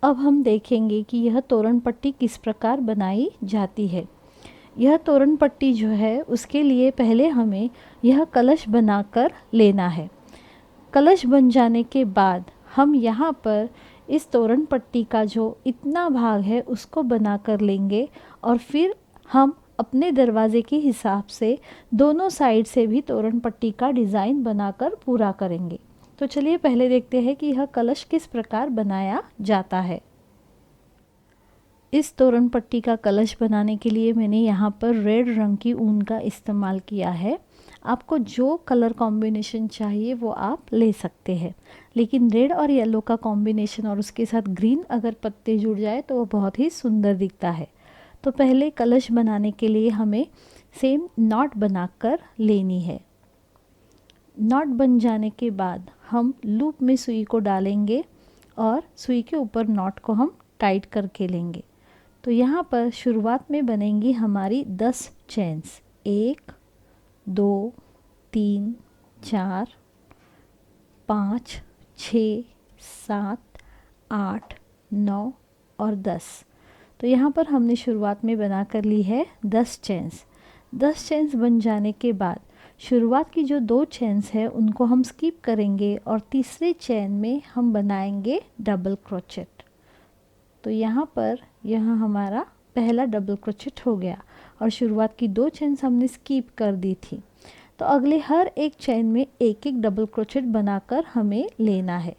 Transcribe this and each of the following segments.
अब हम देखेंगे कि यह तोरण पट्टी किस प्रकार बनाई जाती है। यह तोरण पट्टी जो है उसके लिए पहले हमें यह कलश बनाकर लेना है। कलश बन जाने के बाद हम यहाँ पर इस तोरण पट्टी का जो इतना भाग है उसको बनाकर लेंगे और फिर हम अपने दरवाजे के हिसाब से दोनों साइड से भी तोरण पट्टी का डिज़ाइन बनाकर पूरा करेंगे। तो चलिए पहले देखते हैं कि यह कलश किस प्रकार बनाया जाता है। इस तोरण पट्टी का कलश बनाने के लिए मैंने यहाँ पर रेड रंग की ऊन का इस्तेमाल किया है। आपको जो कलर कॉम्बिनेशन चाहिए वो आप ले सकते हैं, लेकिन रेड और येलो का कॉम्बिनेशन और उसके साथ ग्रीन अगर पत्ते जुड़ जाए तो वो बहुत ही सुंदर दिखता है। तो पहले कलश बनाने के लिए हमें सेम नॉट बनाकर लेनी है। नॉट बन जाने के बाद हम लूप में सुई को डालेंगे और सुई के ऊपर नॉट को हम टाइट करके लेंगे। तो यहाँ पर शुरुआत में बनेंगी हमारी 10 चेन्स, 1 2 3 4 5 6 7 8 9 और 10। तो यहाँ पर हमने शुरुआत में बना कर ली है 10 चेन्स। 10 चेन्स बन जाने के बाद शुरुआत की जो 2 चेन्स है उनको हम स्किप करेंगे और तीसरे चेन में हम बनाएंगे डबल क्रोचेट। तो यहाँ पर यह हमारा पहला डबल क्रोचेट हो गया और शुरुआत की 2 चेन्स हमने स्किप कर दी थी। तो अगले हर एक चेन में एक एक डबल क्रोचेट बनाकर हमें लेना है।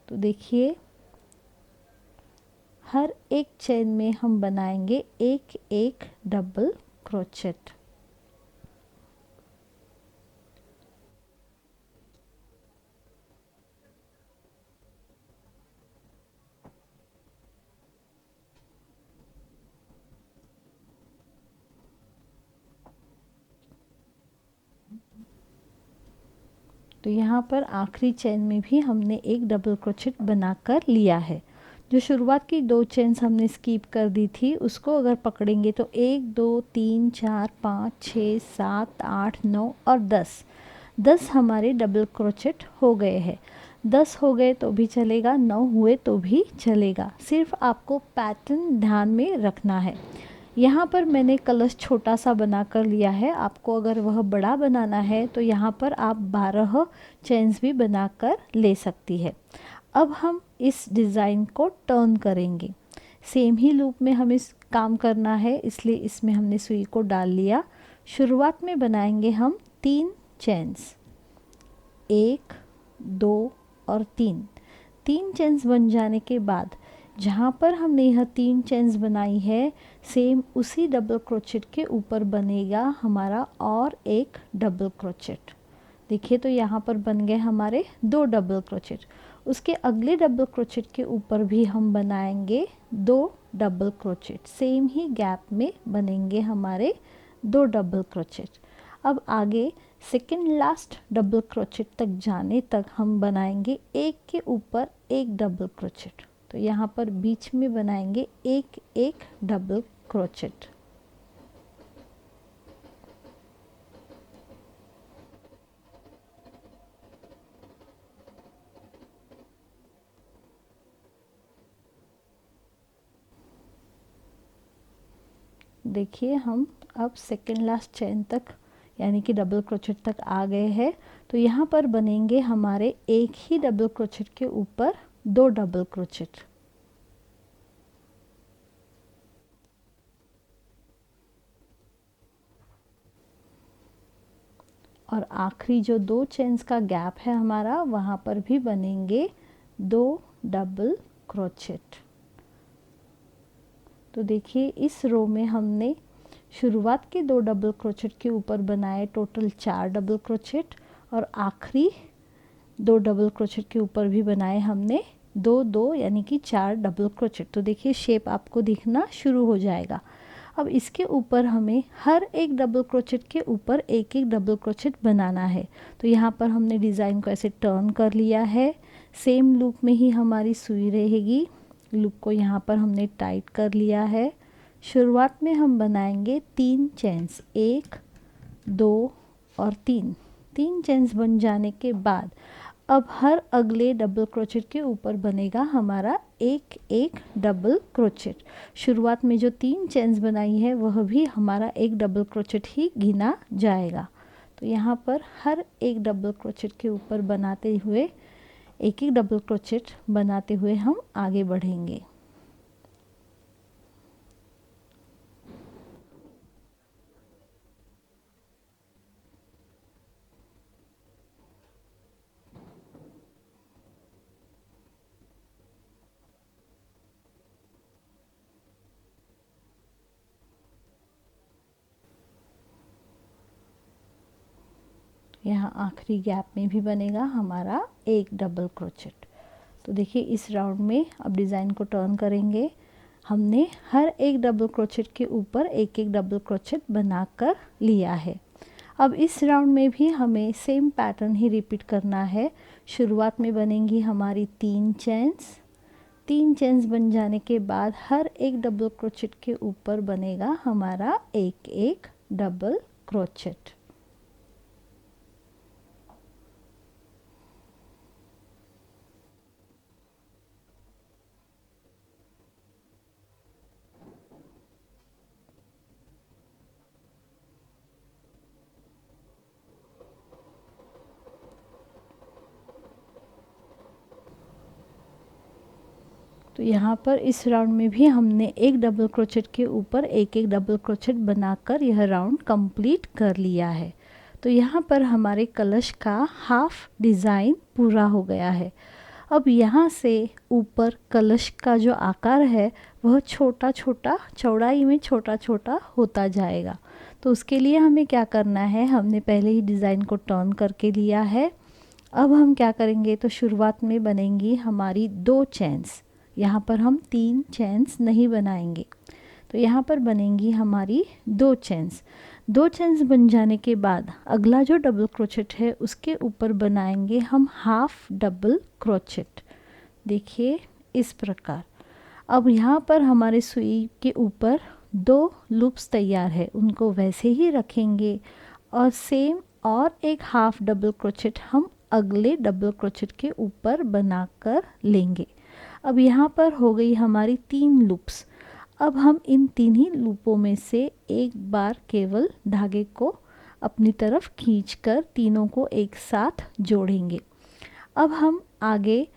तो देखिए हर एक चेन में हम बनाएंगे एक एक डबल क्रोचेट। तो यहाँ पर आखिरी चेन में भी हमने एक डबल क्रोचेट बनाकर लिया है। जो शुरुआत की 2 चेन्स हमने स्किप कर दी थी उसको अगर पकड़ेंगे तो 1 2 3 4 5 6 7 8 9 और 10 हमारे डबल क्रोचेट हो गए हैं। 10 हो गए तो भी चलेगा, 9 हुए तो भी चलेगा, सिर्फ आपको पैटर्न ध्यान में रखना है। यहाँ पर मैंने कलश छोटा सा बना कर लिया है, आपको अगर वह बड़ा बनाना है तो यहाँ पर आप 12 चेन्स भी बनाकर ले सकती है। अब हम इस डिज़ाइन को टर्न करेंगे। सेम ही लूप में हमें काम करना है, इसलिए इसमें हमने सुई को डाल लिया। शुरुआत में बनाएंगे हम 3 चेन्स, 1 2 और 3 चेन्स बन जाने के बाद जहाँ पर हमने यह 3 चेन्स बनाई है सेम उसी डबल क्रोचेट के ऊपर बनेगा हमारा और एक डबल क्रोचेट। देखिए तो यहाँ पर बन गए हमारे 2 डबल क्रोचेट। उसके अगले डबल क्रोचेट के ऊपर भी हम बनाएंगे 2 डबल क्रोचेट, सेम ही गैप में बनेंगे हमारे 2 डबल क्रोचेट। अब आगे सेकेंड लास्ट डबल क्रोचेट तक जाने तक हम बनाएंगे एक के ऊपर एक डबल क्रोचेट। तो यहाँ पर बीच में बनाएंगे एक एक डबल क्रोचेट। देखिए हम अब सेकेंड लास्ट चेन तक यानी कि डबल क्रोचेट तक आ गए हैं। तो यहाँ पर बनेंगे हमारे एक ही डबल क्रोचेट के ऊपर 2 डबल क्रोचेट। और आखिरी जो 2 चेन्स का गैप है हमारा वहाँ पर भी बनेंगे 2 डबल क्रोचेट। तो देखिए इस रो में हमने शुरुआत के 2 डबल क्रोचेट के ऊपर बनाए टोटल 4 डबल क्रोचेट और आखिरी 2 डबल क्रोचेट के ऊपर भी बनाए हमने 2 यानी कि 4 डबल क्रोचेट। तो देखिए शेप आपको दिखना शुरू हो जाएगा। अब इसके ऊपर हमें हर एक डबल क्रोचेट के ऊपर एक एक डबल क्रोचेट बनाना है। तो यहाँ पर हमने डिज़ाइन को ऐसे टर्न कर लिया है। सेम लूप में ही हमारी सुई रहेगी। लूप को यहाँ पर हमने टाइट कर लिया है। शुरुआत में हम बनाएंगे 3 चेन्स, 1 2 और 3 चेन्स बन जाने के बाद अब हर अगले डबल क्रोचेट के ऊपर बनेगा हमारा एक एक डबल क्रोचेट। शुरुआत में जो 3 चेन्स बनाई है वह भी हमारा एक डबल क्रोचेट ही गिना जाएगा। तो यहाँ पर हर एक डबल क्रोचेट के ऊपर बनाते हुए एक एक डबल क्रोचेट बनाते हुए हम आगे बढ़ेंगे। यहाँ आखिरी गैप में भी बनेगा हमारा एक डबल क्रोचेट। तो देखिए इस राउंड में अब डिज़ाइन को टर्न करेंगे। हमने हर एक डबल क्रोचेट के ऊपर एक एक डबल क्रोचेट बनाकर लिया है। अब इस राउंड में भी हमें सेम पैटर्न ही रिपीट करना है। शुरुआत में बनेंगी हमारी 3 चेन्स। 3 चेन्स बन जाने के बाद हर एक डबल क्रोचेट के ऊपर बनेगा हमारा एक एक डबल क्रोचेट। तो यहाँ पर इस राउंड में भी हमने एक डबल क्रोचेट के ऊपर एक एक डबल क्रोचेट बनाकर यह राउंड कंप्लीट कर लिया है। तो यहाँ पर हमारे कलश का हाफ डिज़ाइन पूरा हो गया है। अब यहाँ से ऊपर कलश का जो आकार है वह छोटा छोटा चौड़ाई में छोटा छोटा होता जाएगा। तो उसके लिए हमें क्या करना है, हमने पहले ही डिज़ाइन को टर्न करके लिया है। अब हम क्या करेंगे, तो शुरुआत में बनेंगी हमारी 2 चेन्स। यहाँ पर हम 3 चेन्स नहीं बनाएंगे। तो यहाँ पर बनेंगी हमारी 2 चेन्स। 2 चेन्स बन जाने के बाद अगला जो डबल क्रोचेट है उसके ऊपर बनाएंगे हम हाफ डबल क्रोचेट। देखिए इस प्रकार। अब यहाँ पर हमारे सुई के ऊपर 2 लूप्स तैयार है, उनको वैसे ही रखेंगे और सेम और एक हाफ डबल क्रोचेट हम अगले डबल क्रोचेट के ऊपर बनाकर लेंगे। अब यहाँ पर हो गई हमारी 3 लूप्स। अब हम इन 3 ही लूपों में से एक बार केवल धागे को अपनी तरफ खींचकर तीनों को एक साथ जोड़ेंगे। अब हम आगे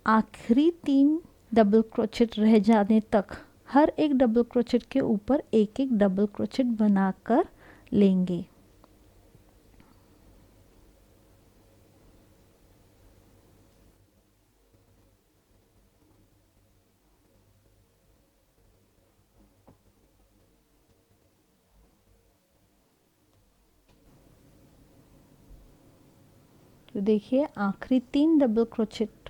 आखिरी 3 डबल क्रोचेट रह जाने तक हर एक डबल क्रोचेट के ऊपर एक एक डबल क्रोचेट बनाकर लेंगे। तो देखिए आखिरी 3 डबल क्रोचेट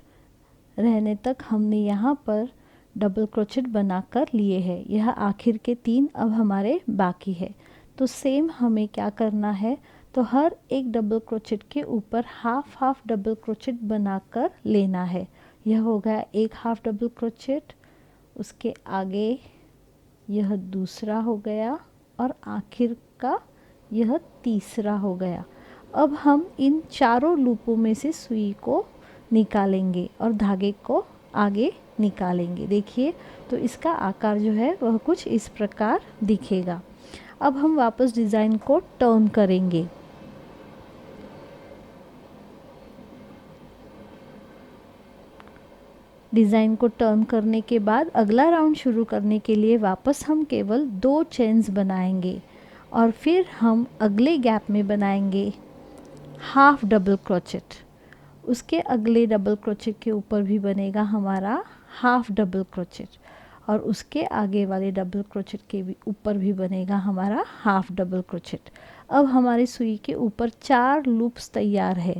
रहने तक हमने यहाँ पर डबल क्रोचेट बनाकर लिए हैं। यह आखिर के 3 अब हमारे बाकी है। तो सेम हमें क्या करना है, तो हर एक डबल क्रोचेट के ऊपर हाफ हाफ डबल क्रोचेट बनाकर लेना है। यह हो गया एक हाफ डबल क्रोचेट, उसके आगे यह दूसरा हो गया और आखिर का यह तीसरा हो गया। अब हम इन चारों लूपों में से सुई को निकालेंगे और धागे को आगे निकालेंगे। देखिए तो इसका आकार जो है वह कुछ इस प्रकार दिखेगा। अब हम वापस डिज़ाइन को टर्न करेंगे। डिज़ाइन को टर्न करने के बाद अगला राउंड शुरू करने के लिए वापस हम केवल 2 चेन्स बनाएंगे और फिर हम अगले गैप में बनाएंगे हाफ डबल क्रोचेट। उसके अगले डबल क्रोचेट के ऊपर भी बनेगा हमारा हाफ डबल क्रोचेट और उसके आगे वाले डबल क्रोचेट के भी ऊपर भी बनेगा हमारा हाफ डबल क्रोचेट। अब हमारी सुई के ऊपर 4 लूप्स तैयार है।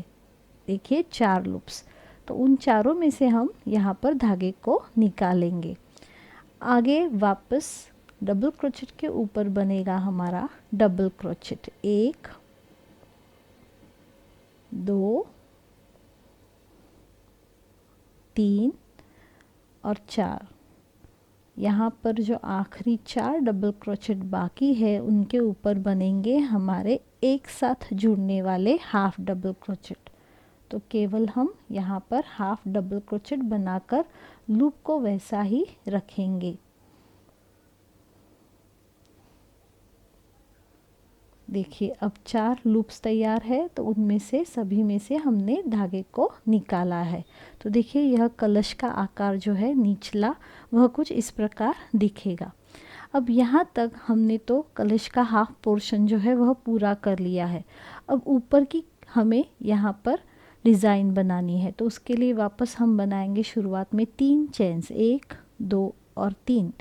देखिए 4 लूप्स। तो उन चारों में से हम यहाँ पर धागे को निकालेंगे। आगे वापस डबल क्रोचेट के ऊपर बनेगा हमारा डबल क्रोचेट, 1 2 3 और 4। यहाँ पर जो आखिरी 4 डबल क्रोचेट बाकी है उनके ऊपर बनेंगे हमारे एक साथ जुड़ने वाले हाफ डबल क्रोचेट। तो केवल हम यहाँ पर हाफ डबल क्रोचेट बनाकर लूप को वैसा ही रखेंगे। देखिए अब 4 लूप्स तैयार है, तो उनमें से सभी में से हमने धागे को निकाला है। तो देखिए यह कलश का आकार जो है निचला, वह कुछ इस प्रकार दिखेगा। अब यहाँ तक हमने तो कलश का हाफ पोर्शन जो है वह पूरा कर लिया है। अब ऊपर की हमें यहाँ पर डिज़ाइन बनानी है, तो उसके लिए वापस हम बनाएंगे शुरुआत में 3 चेन्स, 1 2 और 3।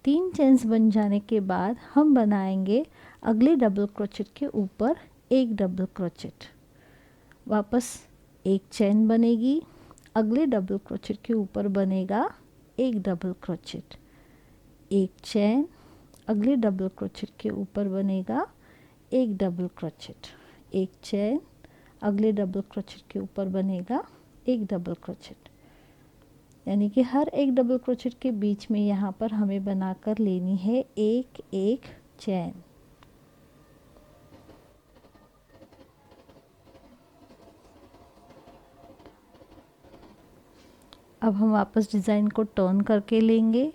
3 चेन्स बन जाने के बाद हम बनाएंगे अगले डबल क्रोचेट के ऊपर एक डबल क्रोचेट, वापस एक चेन बनेगी, अगले डबल क्रोचेट के ऊपर बनेगा एक डबल क्रोचेट, एक चेन, अगले डबल क्रोचेट के ऊपर बनेगा एक डबल क्रोचेट, एक चेन, अगले डबल क्रोचेट के ऊपर बनेगा एक डबल क्रोचेट। यानी कि हर एक डबल क्रोचेट के बीच में यहाँ पर हमें बनाकर लेनी है एक एक चेन। अब हम वापस डिज़ाइन को टर्न करके लेंगे,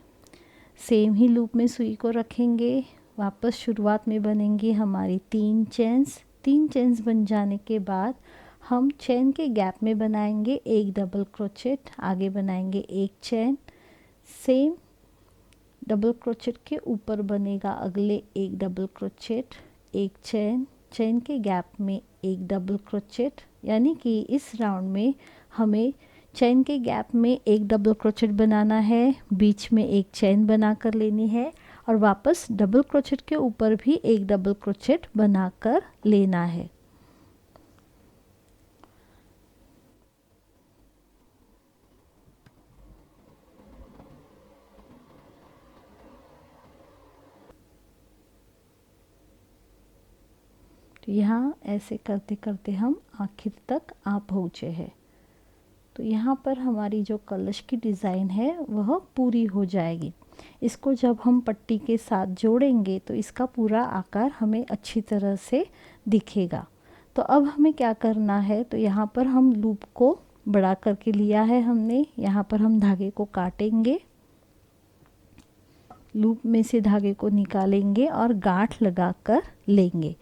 सेम ही लूप में सुई को रखेंगे, वापस शुरुआत में बनेंगी हमारी 3 चेन्स। 3 चेन्स बन जाने के बाद हम चेन के गैप में बनाएंगे एक डबल क्रोचेट, आगे बनाएंगे एक चेन, सेम डबल क्रोचेट के ऊपर बनेगा अगले एक डबल क्रोचेट, एक चेन, चेन के गैप में एक डबल क्रोचेट। यानी कि इस राउंड में हमें चेन के गैप में एक डबल क्रोचेट बनाना है, बीच में एक चेन बना कर लेनी है और वापस डबल क्रोचेट के ऊपर भी एक डबल क्रोचेट बनाकर लेना है। तो यहाँ ऐसे करते करते हम आखिर तक आ पहुँचे हैं। तो यहाँ पर हमारी जो कलश की डिज़ाइन है वह पूरी हो जाएगी। इसको जब हम पट्टी के साथ जोड़ेंगे तो इसका पूरा आकार हमें अच्छी तरह से दिखेगा। तो अब हमें क्या करना है, तो यहाँ पर हम लूप को बड़ा करके लिया है हमने, यहाँ पर हम धागे को काटेंगे, लूप में से धागे को निकालेंगे और गांठ लगा कर लेंगे।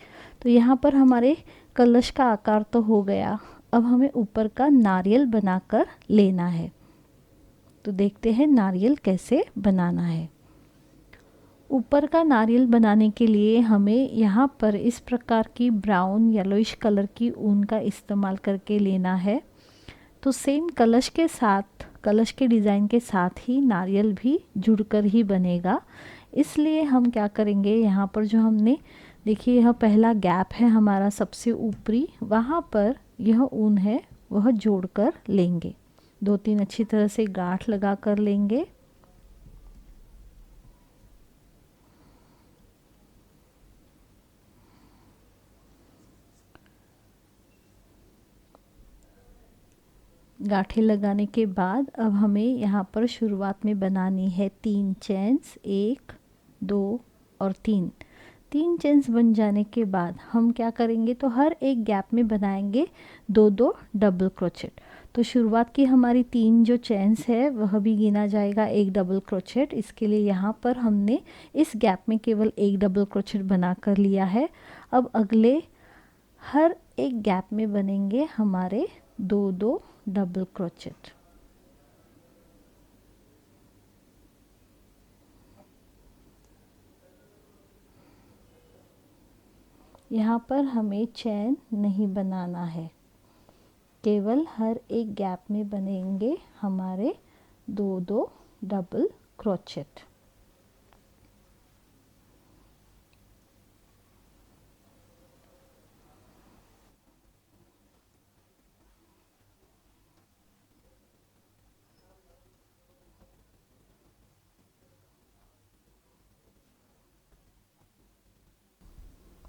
तो यहाँ पर हमारे कलश का आकार तो हो गया। अब हमें ऊपर का नारियल बनाकर लेना है। तो देखते हैं नारियल कैसे बनाना है। ऊपर का नारियल बनाने के लिए हमें यहाँ पर इस प्रकार की ब्राउन येलोइश कलर की ऊन का इस्तेमाल करके लेना है। तो सेम कलश के साथ, कलश के डिज़ाइन के साथ ही नारियल भी जुड़कर ही बनेगा। इसलिए हम क्या करेंगे, यहाँ पर जो हमने देखिए यह पहला गैप है हमारा सबसे ऊपरी, वहाँ पर यह ऊन है वह जोड़कर लेंगे, 2-3 अच्छी तरह से गांठ लगा कर लेंगे। गांठें लगाने के बाद अब हमें यहाँ पर शुरुआत में बनानी है 3 चेन्स, 1 2 और 3। 3 चेन्स बन जाने के बाद हम क्या करेंगे, तो हर एक गैप में बनाएंगे 2-2 डबल क्रोचेट। तो शुरुआत की हमारी 3 जो चेन्स है वह भी गिना जाएगा एक डबल क्रोचेट। इसके लिए यहाँ पर हमने इस गैप में केवल एक डबल क्रोचेट बना कर लिया है। अब अगले हर एक गैप में बनेंगे हमारे 2-2 डबल क्रोचेट। यहाँ पर हमें चैन नहीं बनाना है, केवल हर एक गैप में बनेंगे हमारे 2-2 डबल क्रोचेट।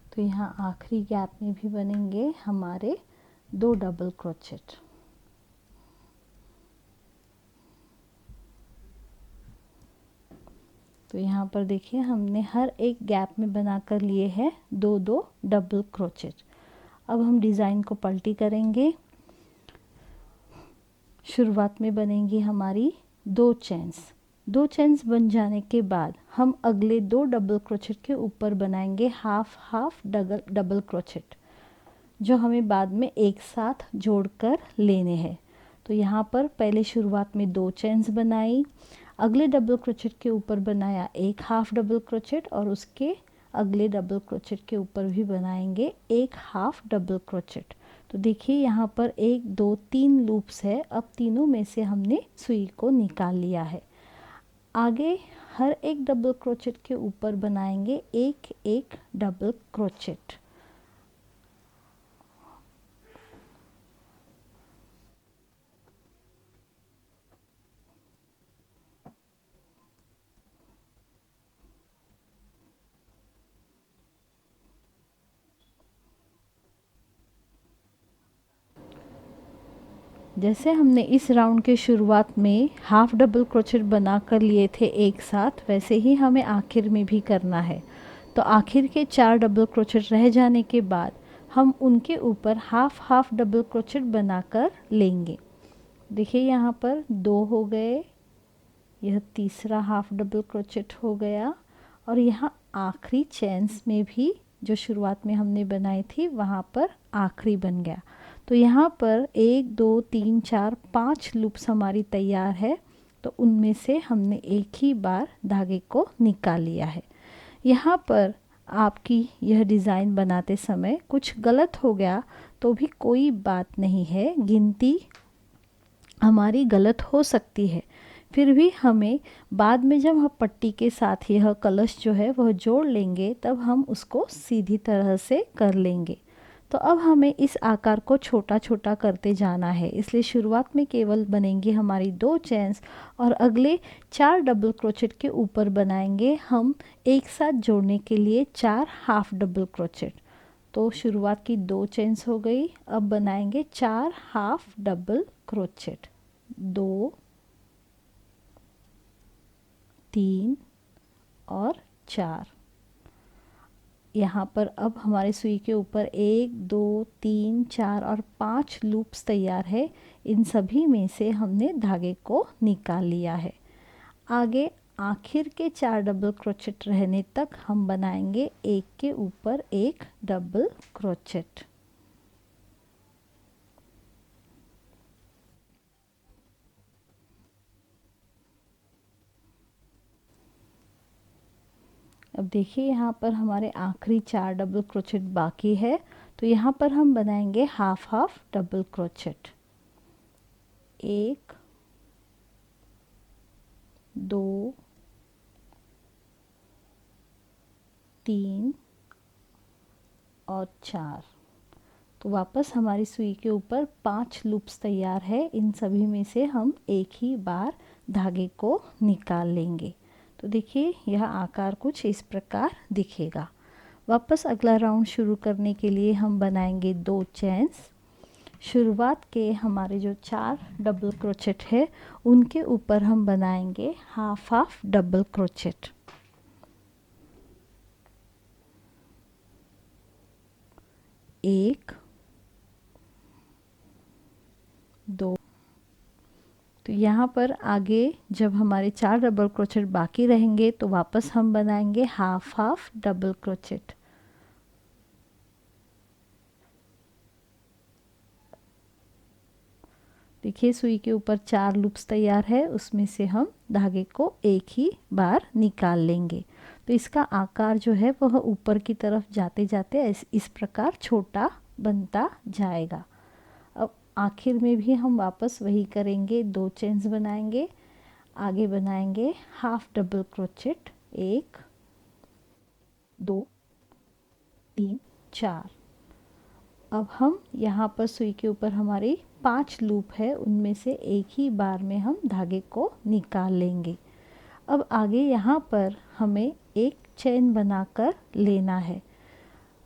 तो यहाँ आखिरी गैप में भी बनेंगे हमारे 2 डबल क्रोचेट। तो यहाँ पर देखिए हमने हर एक गैप में बना कर लिए हैं 2-2 डबल क्रोचेट। अब हम डिज़ाइन को पलटी करेंगे। शुरुआत में बनेंगी हमारी 2 चेन्स। 2 चेन्स बन जाने के बाद हम अगले 2 डबल क्रोचेट के ऊपर बनाएंगे हाफ हाफ डबल क्रोचेट, जो हमें बाद में एक साथ जोड़कर लेने हैं। तो यहाँ पर पहले शुरुआत में 2 चेन्स बनाई, अगले डबल क्रोचेट के ऊपर बनाया एक हाफ डबल क्रोचेट और उसके अगले डबल क्रोचेट के ऊपर भी बनाएंगे एक हाफ डबल क्रोचेट। तो देखिए यहाँ पर 1 2 3 लूप्स है। अब तीनों में से हमने सुई को निकाल लिया है। आगे हर एक डबल क्रोचेट के ऊपर बनाएंगे एक एक डबल क्रोचेट। जैसे हमने इस राउंड के शुरुआत में हाफ डबल क्रोचेट बना कर लिए थे एक साथ, वैसे ही हमें आखिर में भी करना है। तो आखिर के 4 डबल क्रोचेट रह जाने के बाद हम उनके ऊपर हाफ हाफ डबल क्रोचेट बनाकर लेंगे। देखिए यहाँ पर 2 हो गए, यह तीसरा हाफ डबल क्रोचेट हो गया और यहाँ आखिरी चेन्स में भी जो शुरुआत में हमने बनाई थी वहाँ पर आखिरी बन गया। तो यहाँ पर 1 2 3 4 5 लूप्स हमारी तैयार है। तो उनमें से हमने एक ही बार धागे को निकाल लिया है। यहाँ पर आपकी यह डिज़ाइन बनाते समय कुछ गलत हो गया तो भी कोई बात नहीं है, गिनती हमारी गलत हो सकती है, फिर भी हमें बाद में जब हम पट्टी के साथ यह कलश जो है वह जोड़ लेंगे तब हम उसको सीधी तरह से कर लेंगे। तो अब हमें इस आकार को छोटा छोटा करते जाना है, इसलिए शुरुआत में केवल बनेंगी हमारी 2 चेन्स और अगले 4 डबल क्रोचेट के ऊपर बनाएंगे हम एक साथ जोड़ने के लिए 4 हाफ डबल क्रोचेट। तो शुरुआत की 2 चेन्स हो गई, अब बनाएंगे 4 हाफ डबल क्रोचेट। 2 3 और 4। यहाँ पर अब हमारे सुई के ऊपर 1 2 3 4 और 5 लूप्स तैयार है। इन सभी में से हमने धागे को निकाल लिया है। आगे आखिर के 4 डबल क्रोचेट रहने तक हम बनाएंगे एक के ऊपर एक डबल क्रोचेट। अब देखिए यहाँ पर हमारे आखिरी 4 डबल क्रोचेट बाकी है। तो यहाँ पर हम बनाएंगे हाफ हाफ डबल क्रोचेट। 1 2 3 और 4। तो वापस हमारी सुई के ऊपर 5 लूप्स तैयार है। इन सभी में से हम एक ही बार धागे को निकाल लेंगे। तो देखिए यह आकार कुछ इस प्रकार दिखेगा। वापस अगला राउंड शुरू करने के लिए हम बनाएंगे 2 चेन्स। शुरुआत के हमारे जो 4 डबल क्रोचेट है उनके ऊपर हम बनाएंगे हाफ हाफ डबल क्रोचेट। 1 2। तो यहाँ पर आगे जब हमारे 4 डबल क्रोचेट बाकी रहेंगे तो वापस हम बनाएंगे हाफ हाफ डबल क्रोचेट। देखिए सुई के ऊपर 4 लूप्स तैयार है, उसमें से हम धागे को एक ही बार निकाल लेंगे। तो इसका आकार जो है वह ऊपर की तरफ जाते जाते इस प्रकार छोटा बनता जाएगा। अब आखिर में भी हम वापस वही करेंगे, 2 चेन्स बनाएंगे, आगे बनाएंगे हाफ डबल क्रोचेट। 1 2 3 4। अब हम यहाँ पर सुई के ऊपर हमारी 5 लूप है, उनमें से एक ही बार में हम धागे को निकाल लेंगे। अब आगे यहाँ पर हमें एक चेन बनाकर लेना है।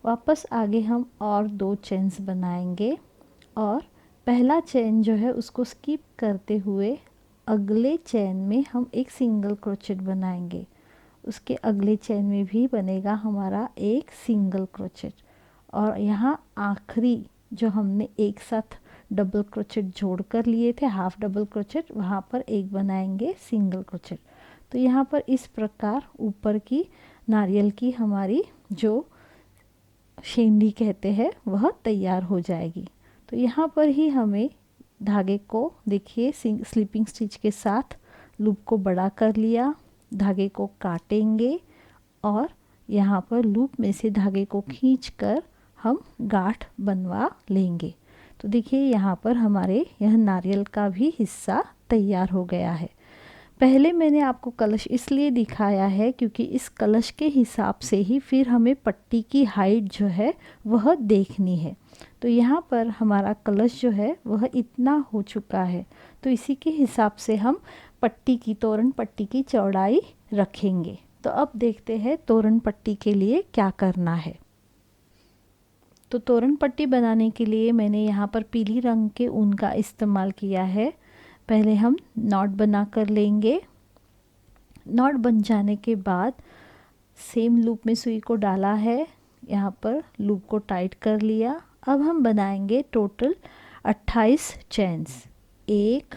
वापस आगे हम और 2 चेन्स बनाएंगे और पहला चेन जो है उसको स्किप करते हुए अगले चेन में हम एक सिंगल क्रोचेट बनाएंगे। उसके अगले चेन में भी बनेगा हमारा एक सिंगल क्रोचेट और यहाँ आखिरी जो हमने एक साथ डबल क्रोचेट जोड़ कर लिए थे, हाफ डबल क्रोचेट, वहाँ पर एक बनाएंगे सिंगल क्रोचेट। तो यहाँ पर इस प्रकार ऊपर की नारियल की हमारी जो शेंडी कहते हैं वह तैयार हो जाएगी। तो यहाँ पर ही हमें धागे को देखिए स्लिपिंग स्टिच के साथ लूप को बड़ा कर लिया, धागे को काटेंगे और यहाँ पर लूप में से धागे को खींचकर हम गांठ बनवा लेंगे। तो देखिए यहाँ पर हमारे यह नारियल का भी हिस्सा तैयार हो गया है। पहले मैंने आपको कलश इसलिए दिखाया है क्योंकि इस कलश के हिसाब से ही फिर हमें पट्टी की हाइट जो है वह देखनी है। तो यहाँ पर हमारा कलश जो है वह इतना हो चुका है, तो इसी के हिसाब से हम पट्टी की तोरण पट्टी की चौड़ाई रखेंगे। तो अब देखते हैं तोरण पट्टी के लिए क्या करना है। तो तोरण पट्टी बनाने के लिए मैंने यहाँ पर पीली रंग के ऊन का इस्तेमाल किया है। पहले हम नॉट बना कर लेंगे। नॉट बन जाने के बाद सेम लूप में सुई को डाला है, यहाँ पर लूप को टाइट कर लिया। अब हम बनाएंगे टोटल 28 चेन्स। 1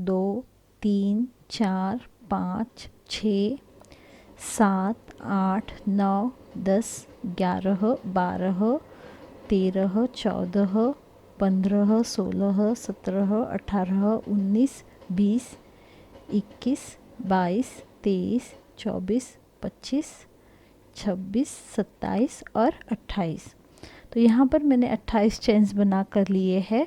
2 3 4 5 6 7 8 9 10 11 12 13 14 15 16 17 18 19 20 21 22 23 24 25 26 27 और 28। तो यहाँ पर मैंने 28 चेन्स बना कर लिए हैं।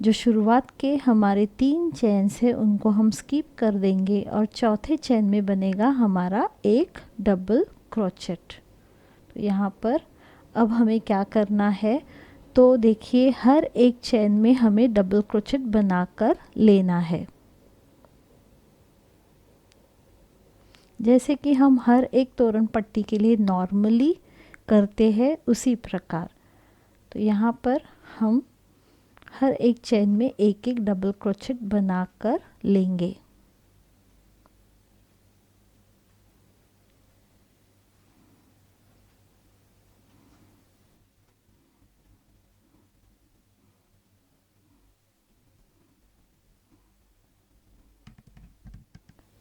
जो शुरुआत के हमारे 3 चेन्स हैं उनको हम स्किप कर देंगे और चौथे चेन में बनेगा हमारा एक डबल क्रोचेट। तो यहाँ पर अब हमें क्या करना है, तो देखिए हर एक चेन में हमें डबल क्रोचेट बनाकर लेना है, जैसे कि हम हर एक तोरण पट्टी के लिए नॉर्मली करते हैं उसी प्रकार। तो यहाँ पर हम हर एक चेन में एक एक डबल क्रोचेट बनाकर लेंगे।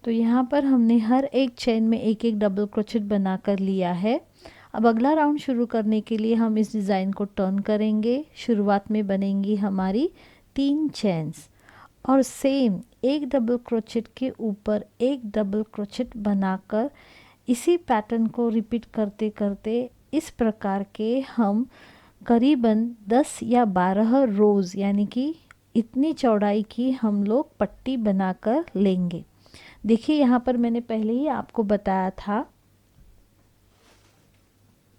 तो यहाँ पर हमने हर एक चेन में एक एक डबल क्रोचेट बना कर लिया है। अब अगला राउंड शुरू करने के लिए हम इस डिज़ाइन को टर्न करेंगे। शुरुआत में बनेंगी हमारी 3 चेन्स और सेम एक डबल क्रोचेट के ऊपर एक डबल क्रोचेट बनाकर इसी पैटर्न को रिपीट करते करते इस प्रकार के हम करीबन 10 या 12 रोज़ यानी कि इतनी चौड़ाई की हम लोग पट्टी बनाकर लेंगे। देखिए यहाँ पर मैंने पहले ही आपको बताया था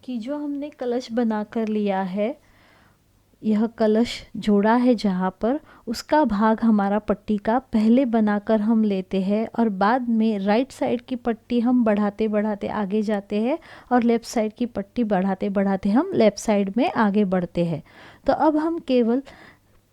कि जो हमने कलश बनाकर लिया है, यह कलश जोड़ा है जहाँ पर उसका भाग हमारा पट्टी का पहले बनाकर हम लेते हैं और बाद में राइट साइड की पट्टी हम बढ़ाते बढ़ाते आगे जाते हैं और लेफ़्ट साइड की पट्टी बढ़ाते बढ़ाते हम लेफ़्ट साइड में आगे बढ़ते हैं। तो अब हम केवल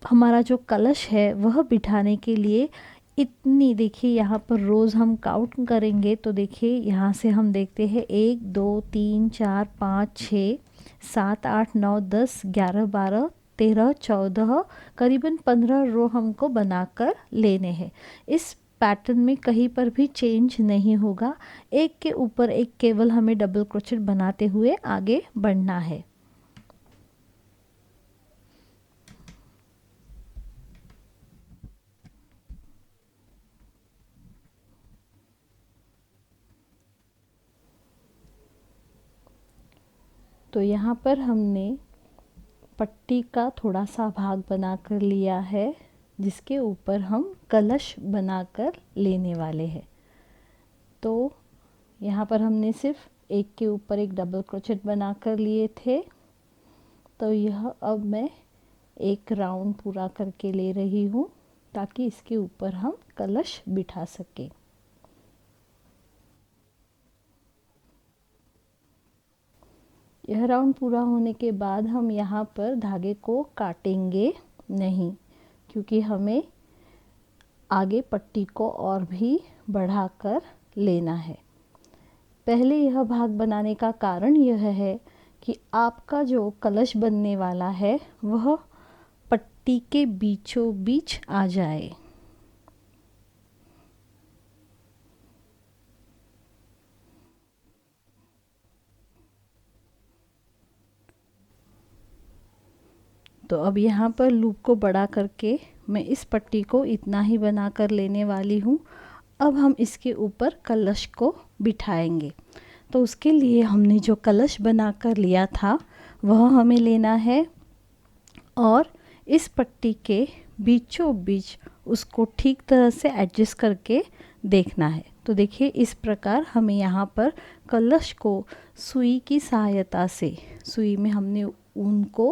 हमारा जो कलश है वह बिठाने के लिए इतनी, देखिए यहाँ पर रोज़ हम काउंट करेंगे तो देखिए यहाँ से हम देखते हैं 1 2 3 4 5 6 7 8 9 10 11 12 13 14 करीबन 15 रो हमको बनाकर लेने हैं। इस पैटर्न में कहीं पर भी चेंज नहीं होगा, एक के ऊपर एक केवल हमें डबल क्रोचेट बनाते हुए आगे बढ़ना है। तो यहाँ पर हमने पट्टी का थोड़ा सा भाग बना कर लिया है जिसके ऊपर हम कलश बनाकर लेने वाले हैं। तो यहाँ पर हमने सिर्फ एक के ऊपर एक डबल क्रोचेट बना कर लिए थे। तो यह अब मैं एक राउंड पूरा करके ले रही हूँ ताकि इसके ऊपर हम कलश बिठा सकें। यह राउंड पूरा होने के बाद हम यहाँ पर धागे को काटेंगे नहीं, क्योंकि हमें आगे पट्टी को और भी बढ़ाकर लेना है। पहले यह भाग बनाने का कारण यह है कि आपका जो कलश बनने वाला है वह पट्टी के बीचों बीच आ जाए। तो अब यहाँ पर लूप को बड़ा करके मैं इस पट्टी को इतना ही बना कर लेने वाली हूँ। अब हम इसके ऊपर कलश को बिठाएंगे। तो उसके लिए हमने जो कलश बना कर लिया था वह हमें लेना है और इस पट्टी के बीचों बीच उसको ठीक तरह से एडजस्ट करके देखना है। तो देखिए इस प्रकार हमें यहाँ पर कलश को सुई की सहायता से, सुई में हमने ऊन को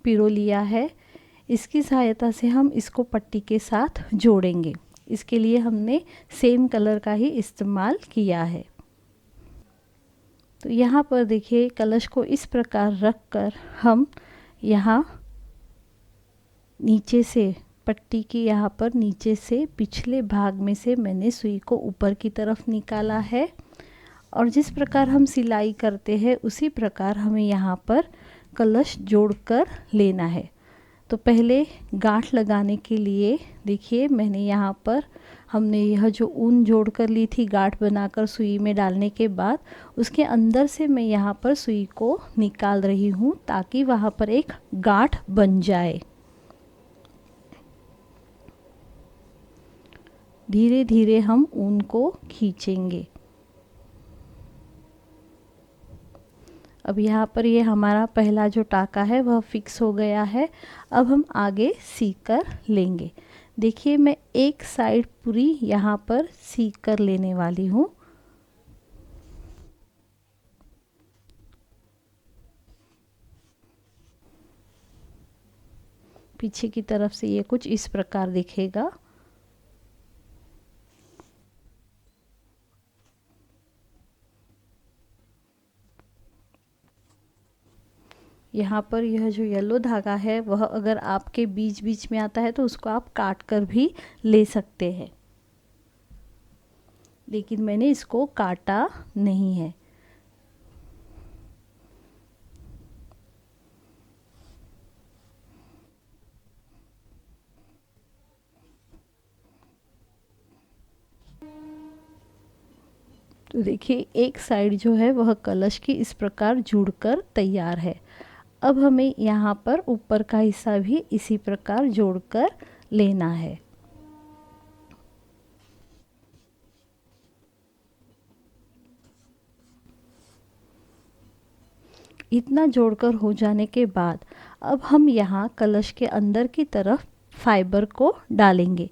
पिरो लिया है, इसकी सहायता से हम इसको पट्टी के साथ जोड़ेंगे। इसके लिए हमने सेम कलर का ही इस्तेमाल किया है। तो यहाँ पर देखिए कलश को इस प्रकार रख कर हम यहाँ नीचे से पट्टी की यहाँ पर नीचे से पिछले भाग में से मैंने सुई को ऊपर की तरफ निकाला है और जिस प्रकार हम सिलाई करते हैं उसी प्रकार हमें यहाँ पर कलश जोड़कर लेना है। तो पहले गांठ लगाने के लिए देखिए मैंने यहाँ पर हमने यह जो ऊन जोड़ कर ली थी गांठ बनाकर सुई में डालने के बाद उसके अंदर से मैं यहाँ पर सुई को निकाल रही हूँ ताकि वहाँ पर एक गांठ बन जाए। धीरे धीरे हम ऊन को खींचेंगे। अब यहाँ पर ये हमारा पहला जो टाका है वह फिक्स हो गया है। अब हम आगे सी कर लेंगे। देखिए मैं एक साइड पूरी यहाँ पर सी कर लेने वाली हूँ। पीछे की तरफ से ये कुछ इस प्रकार दिखेगा। यहाँ पर यह जो येलो धागा है वह अगर आपके बीच बीच में आता है तो उसको आप काट कर भी ले सकते हैं, लेकिन मैंने इसको काटा नहीं है। तो देखिए एक साइड जो है वह कलश की इस प्रकार जुड़कर तैयार है। अब हमें यहाँ पर ऊपर का हिस्सा भी इसी प्रकार जोड़कर लेना है। इतना जोड़कर हो जाने के बाद अब हम यहाँ कलश के अंदर की तरफ फाइबर को डालेंगे।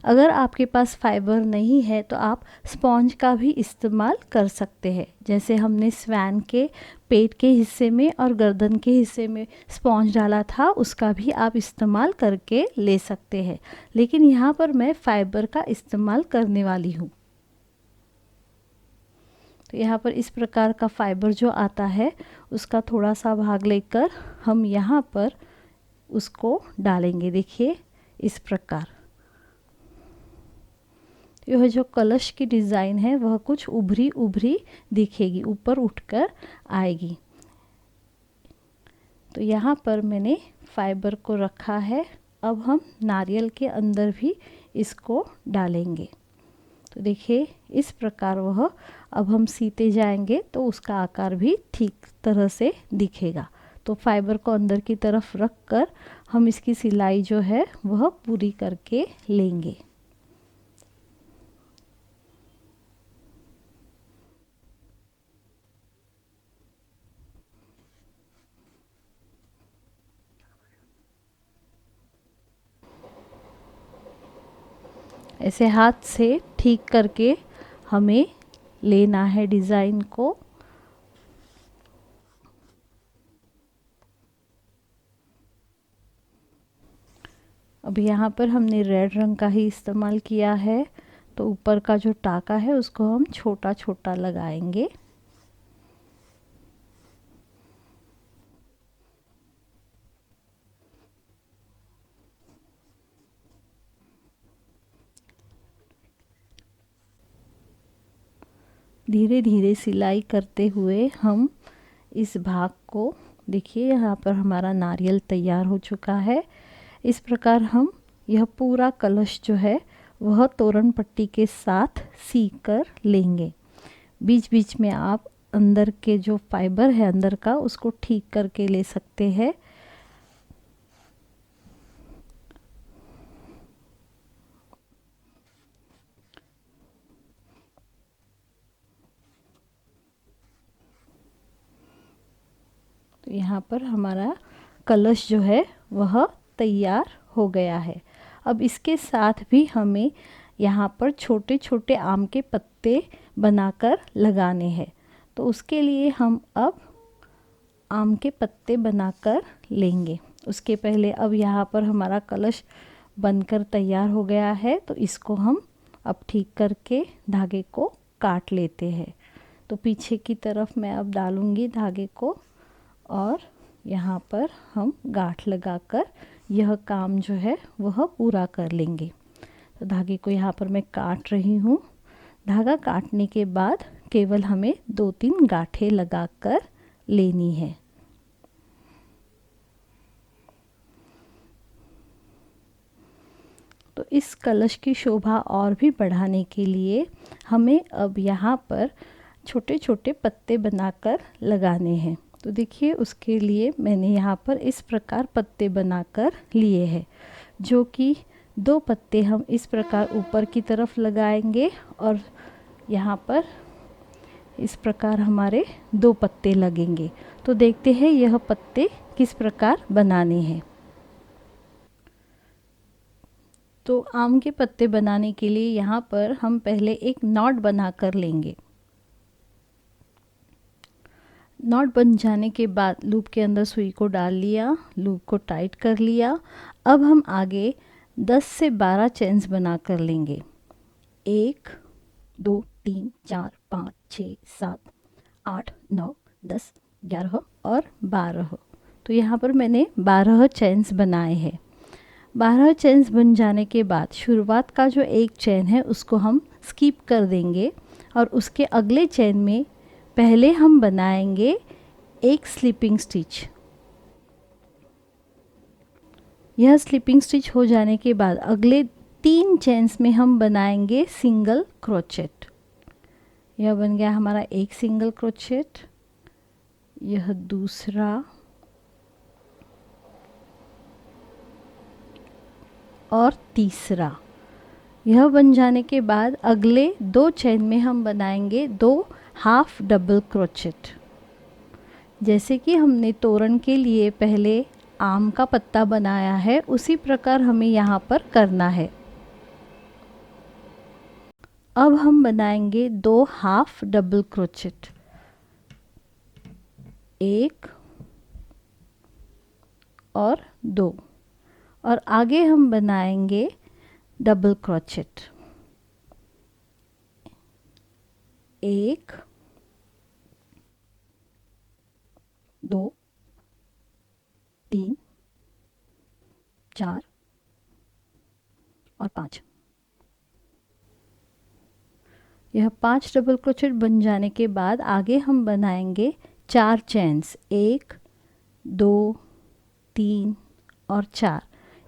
अगर आपके पास फाइबर नहीं है तो आप स्पॉन्ज का भी इस्तेमाल कर सकते हैं। जैसे हमने स्वैन के पेट के हिस्से में और गर्दन के हिस्से में स्पॉन्ज डाला था उसका भी आप इस्तेमाल करके ले सकते हैं, लेकिन यहाँ पर मैं फाइबर का इस्तेमाल करने वाली हूँ। तो यहाँ पर इस प्रकार का फाइबर जो आता है उसका थोड़ा सा भाग लेकर हम यहाँ पर उसको डालेंगे। देखिए इस प्रकार यह जो कलश की डिज़ाइन है वह कुछ उभरी उभरी दिखेगी, ऊपर उठकर आएगी। तो यहाँ पर मैंने फाइबर को रखा है। अब हम नारियल के अंदर भी इसको डालेंगे। तो देखिए इस प्रकार वह अब हम सीते जाएंगे तो उसका आकार भी ठीक तरह से दिखेगा। तो फाइबर को अंदर की तरफ रख कर हम इसकी सिलाई जो है वह पूरी करके लेंगे। ऐसे हाथ से ठीक करके हमें लेना है डिज़ाइन को। अब यहाँ पर हमने रेड रंग का ही इस्तेमाल किया है, तो ऊपर का जो टाका है उसको हम छोटा छोटा लगाएंगे। धीरे धीरे सिलाई करते हुए हम इस भाग को, देखिए यहाँ पर हमारा नारियल तैयार हो चुका है। इस प्रकार हम यह पूरा कलश जो है वह तोरण पट्टी के साथ सी कर लेंगे। बीच बीच में आप अंदर के जो फाइबर है अंदर का उसको ठीक करके ले सकते हैं। तो यहाँ पर हमारा कलश जो है वह तैयार हो गया है। अब इसके साथ भी हमें यहाँ पर छोटे छोटे आम के पत्ते बनाकर लगाने हैं। तो उसके लिए हम अब आम के पत्ते बनाकर लेंगे। उसके पहले अब यहाँ पर हमारा कलश बनकर तैयार हो गया है, तो इसको हम अब ठीक करके धागे को काट लेते हैं। तो पीछे की तरफ मैं अब डालूँगी धागे को और यहाँ पर हम गांठ लगाकर यह काम जो है वह पूरा कर लेंगे। तो धागे को यहाँ पर मैं काट रही हूँ। धागा काटने के बाद केवल हमें 2-3 गांठें लगाकर लेनी है। तो इस कलश की शोभा और भी बढ़ाने के लिए हमें अब यहाँ पर छोटे छोटे पत्ते बनाकर लगाने हैं। तो देखिए उसके लिए मैंने यहाँ पर इस प्रकार पत्ते बनाकर लिए हैं, जो कि 2 पत्ते हम इस प्रकार ऊपर की तरफ लगाएंगे और यहाँ पर इस प्रकार हमारे 2 पत्ते लगेंगे। तो देखते हैं यह पत्ते किस प्रकार बनाने हैं। तो आम के पत्ते बनाने के लिए यहाँ पर हम पहले एक नॉट बनाकर लेंगे। नॉट बन जाने के बाद लूप के अंदर सुई को डाल लिया, लूप को टाइट कर लिया। अब हम आगे 10 से 12 चेन्स बना कर लेंगे। 1 2 3 4 5 6 7 8 9 10 11 और 12। तो यहाँ पर मैंने 12 चेन्स बनाए हैं। 12 चेन्स बन जाने के बाद शुरुआत का जो एक चेन है उसको हम स्किप कर देंगे और उसके अगले चेन में पहले हम बनाएंगे एक स्लिपिंग स्टिच। यह स्लिपिंग स्टिच हो जाने के बाद अगले 3 चेन्स में हम बनाएंगे सिंगल क्रोचेट। यह बन गया हमारा एक सिंगल क्रोचेट, यह दूसरा और तीसरा। यह बन जाने के बाद अगले 2 चेन में हम बनाएंगे 2 हाफ डबल क्रोचेट। जैसे कि हमने तोरण के लिए पहले आम का पत्ता बनाया है उसी प्रकार हमें यहाँ पर करना है। अब हम बनाएंगे 2 हाफ डबल क्रोचेट, 1 और 2, और आगे हम बनाएंगे डबल क्रोचेट, 1 2 3 4 और 5। यह 5 डबल क्रोचेट बन जाने के बाद आगे हम बनाएंगे 4 चेन्स, 1 2 3 और 4।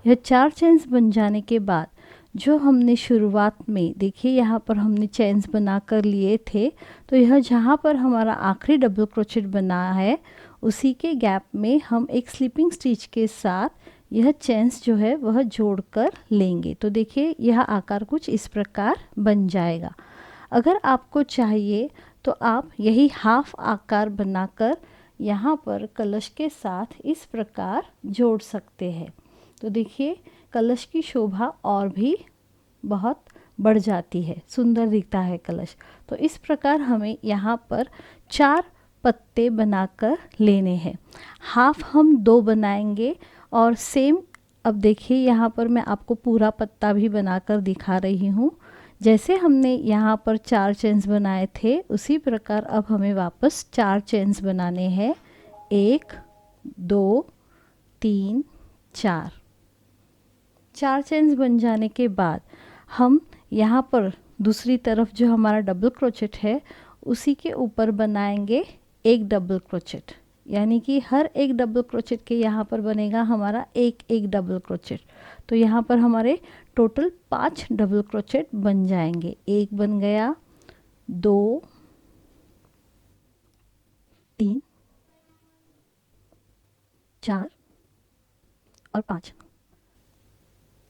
यह 4 चेन्स बन जाने के बाद जो हमने शुरुआत में देखिए यहाँ पर हमने चेन्स बना कर लिए थे, तो यह जहाँ पर हमारा आखिरी डबल क्रोचेट बना है उसी के गैप में हम एक स्लिपिंग स्टिच के साथ यह चेन्स जो है वह जोड़कर लेंगे। तो देखिए यह आकार कुछ इस प्रकार बन जाएगा। अगर आपको चाहिए तो आप यही हाफ आकार बनाकर यहाँ पर कलश के साथ इस प्रकार जोड़ सकते हैं। तो देखिए कलश की शोभा और भी बहुत बढ़ जाती है, सुंदर दिखता है कलश। तो इस प्रकार हमें यहाँ पर 4 पत्ते बनाकर लेने हैं। हाफ हम 2 बनाएंगे और सेम अब देखिए यहाँ पर मैं आपको पूरा पत्ता भी बनाकर दिखा रही हूँ। जैसे हमने यहाँ पर 4 चेन्स बनाए थे उसी प्रकार अब हमें वापस 4 चेन्स बनाने हैं। 1 2 3 4। 4 चेन्स बन जाने के बाद हम यहाँ पर दूसरी तरफ जो हमारा डबल क्रोचेट है उसी के ऊपर बनाएंगे एक डबल क्रोचेट। यानी कि हर एक डबल क्रोचेट के यहाँ पर बनेगा हमारा एक एक डबल क्रोचेट। तो यहाँ पर हमारे टोटल 5 डबल क्रोचेट बन जाएंगे। एक बन गया, 2, 3, 4 और 5।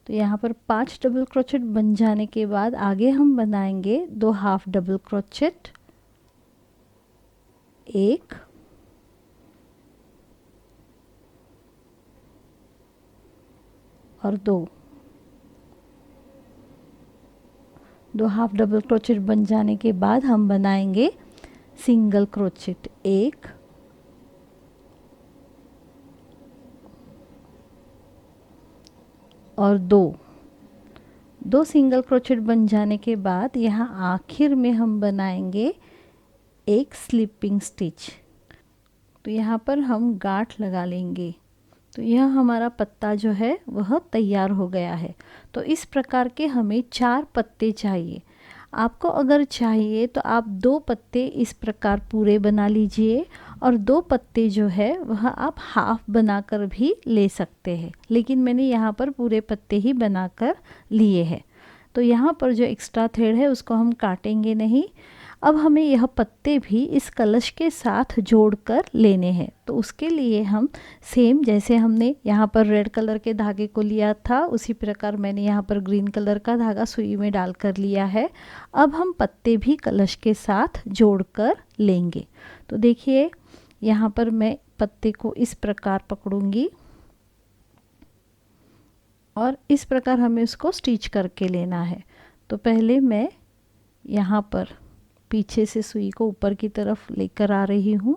तो यहाँ पर 5 डबल क्रोचेट बन जाने के बाद आगे हम बनाएंगे 2 हाफ डबल क्रोचेट, 1 और 2 हाफ डबल क्रोचेट बन जाने के बाद हम बनाएंगे सिंगल क्रोचेट, 1 और 2 सिंगल क्रोचेट बन जाने के बाद यहाँ आखिर में हम बनाएंगे एक स्लिपिंग स्टिच। तो यहाँ पर हम गांठ लगा लेंगे। तो यह हमारा पत्ता जो है वह तैयार हो गया है। तो इस प्रकार के हमें 4 पत्ते चाहिए। आपको अगर चाहिए तो आप 2 पत्ते इस प्रकार पूरे बना लीजिए और 2 पत्ते जो है वह आप हाफ बनाकर भी ले सकते हैं, लेकिन मैंने यहाँ पर पूरे पत्ते ही बनाकर लिए हैं। तो यहाँ पर जो एक्स्ट्रा थ्रेड है उसको हम काटेंगे नहीं। अब हमें यह पत्ते भी इस कलश के साथ जोड़कर लेने हैं। तो उसके लिए हम सेम जैसे हमने यहाँ पर रेड कलर के धागे को लिया था उसी प्रकार मैंने यहाँ पर ग्रीन कलर का धागा सुई में डालकर लिया है। अब हम पत्ते भी कलश के साथ जोड़कर लेंगे। तो देखिए यहाँ पर मैं पत्ते को इस प्रकार पकड़ूंगी और इस प्रकार हमें उसको स्टिच करके लेना है। तो पहले मैं यहाँ पर पीछे से सुई को ऊपर की तरफ लेकर आ रही हूँ।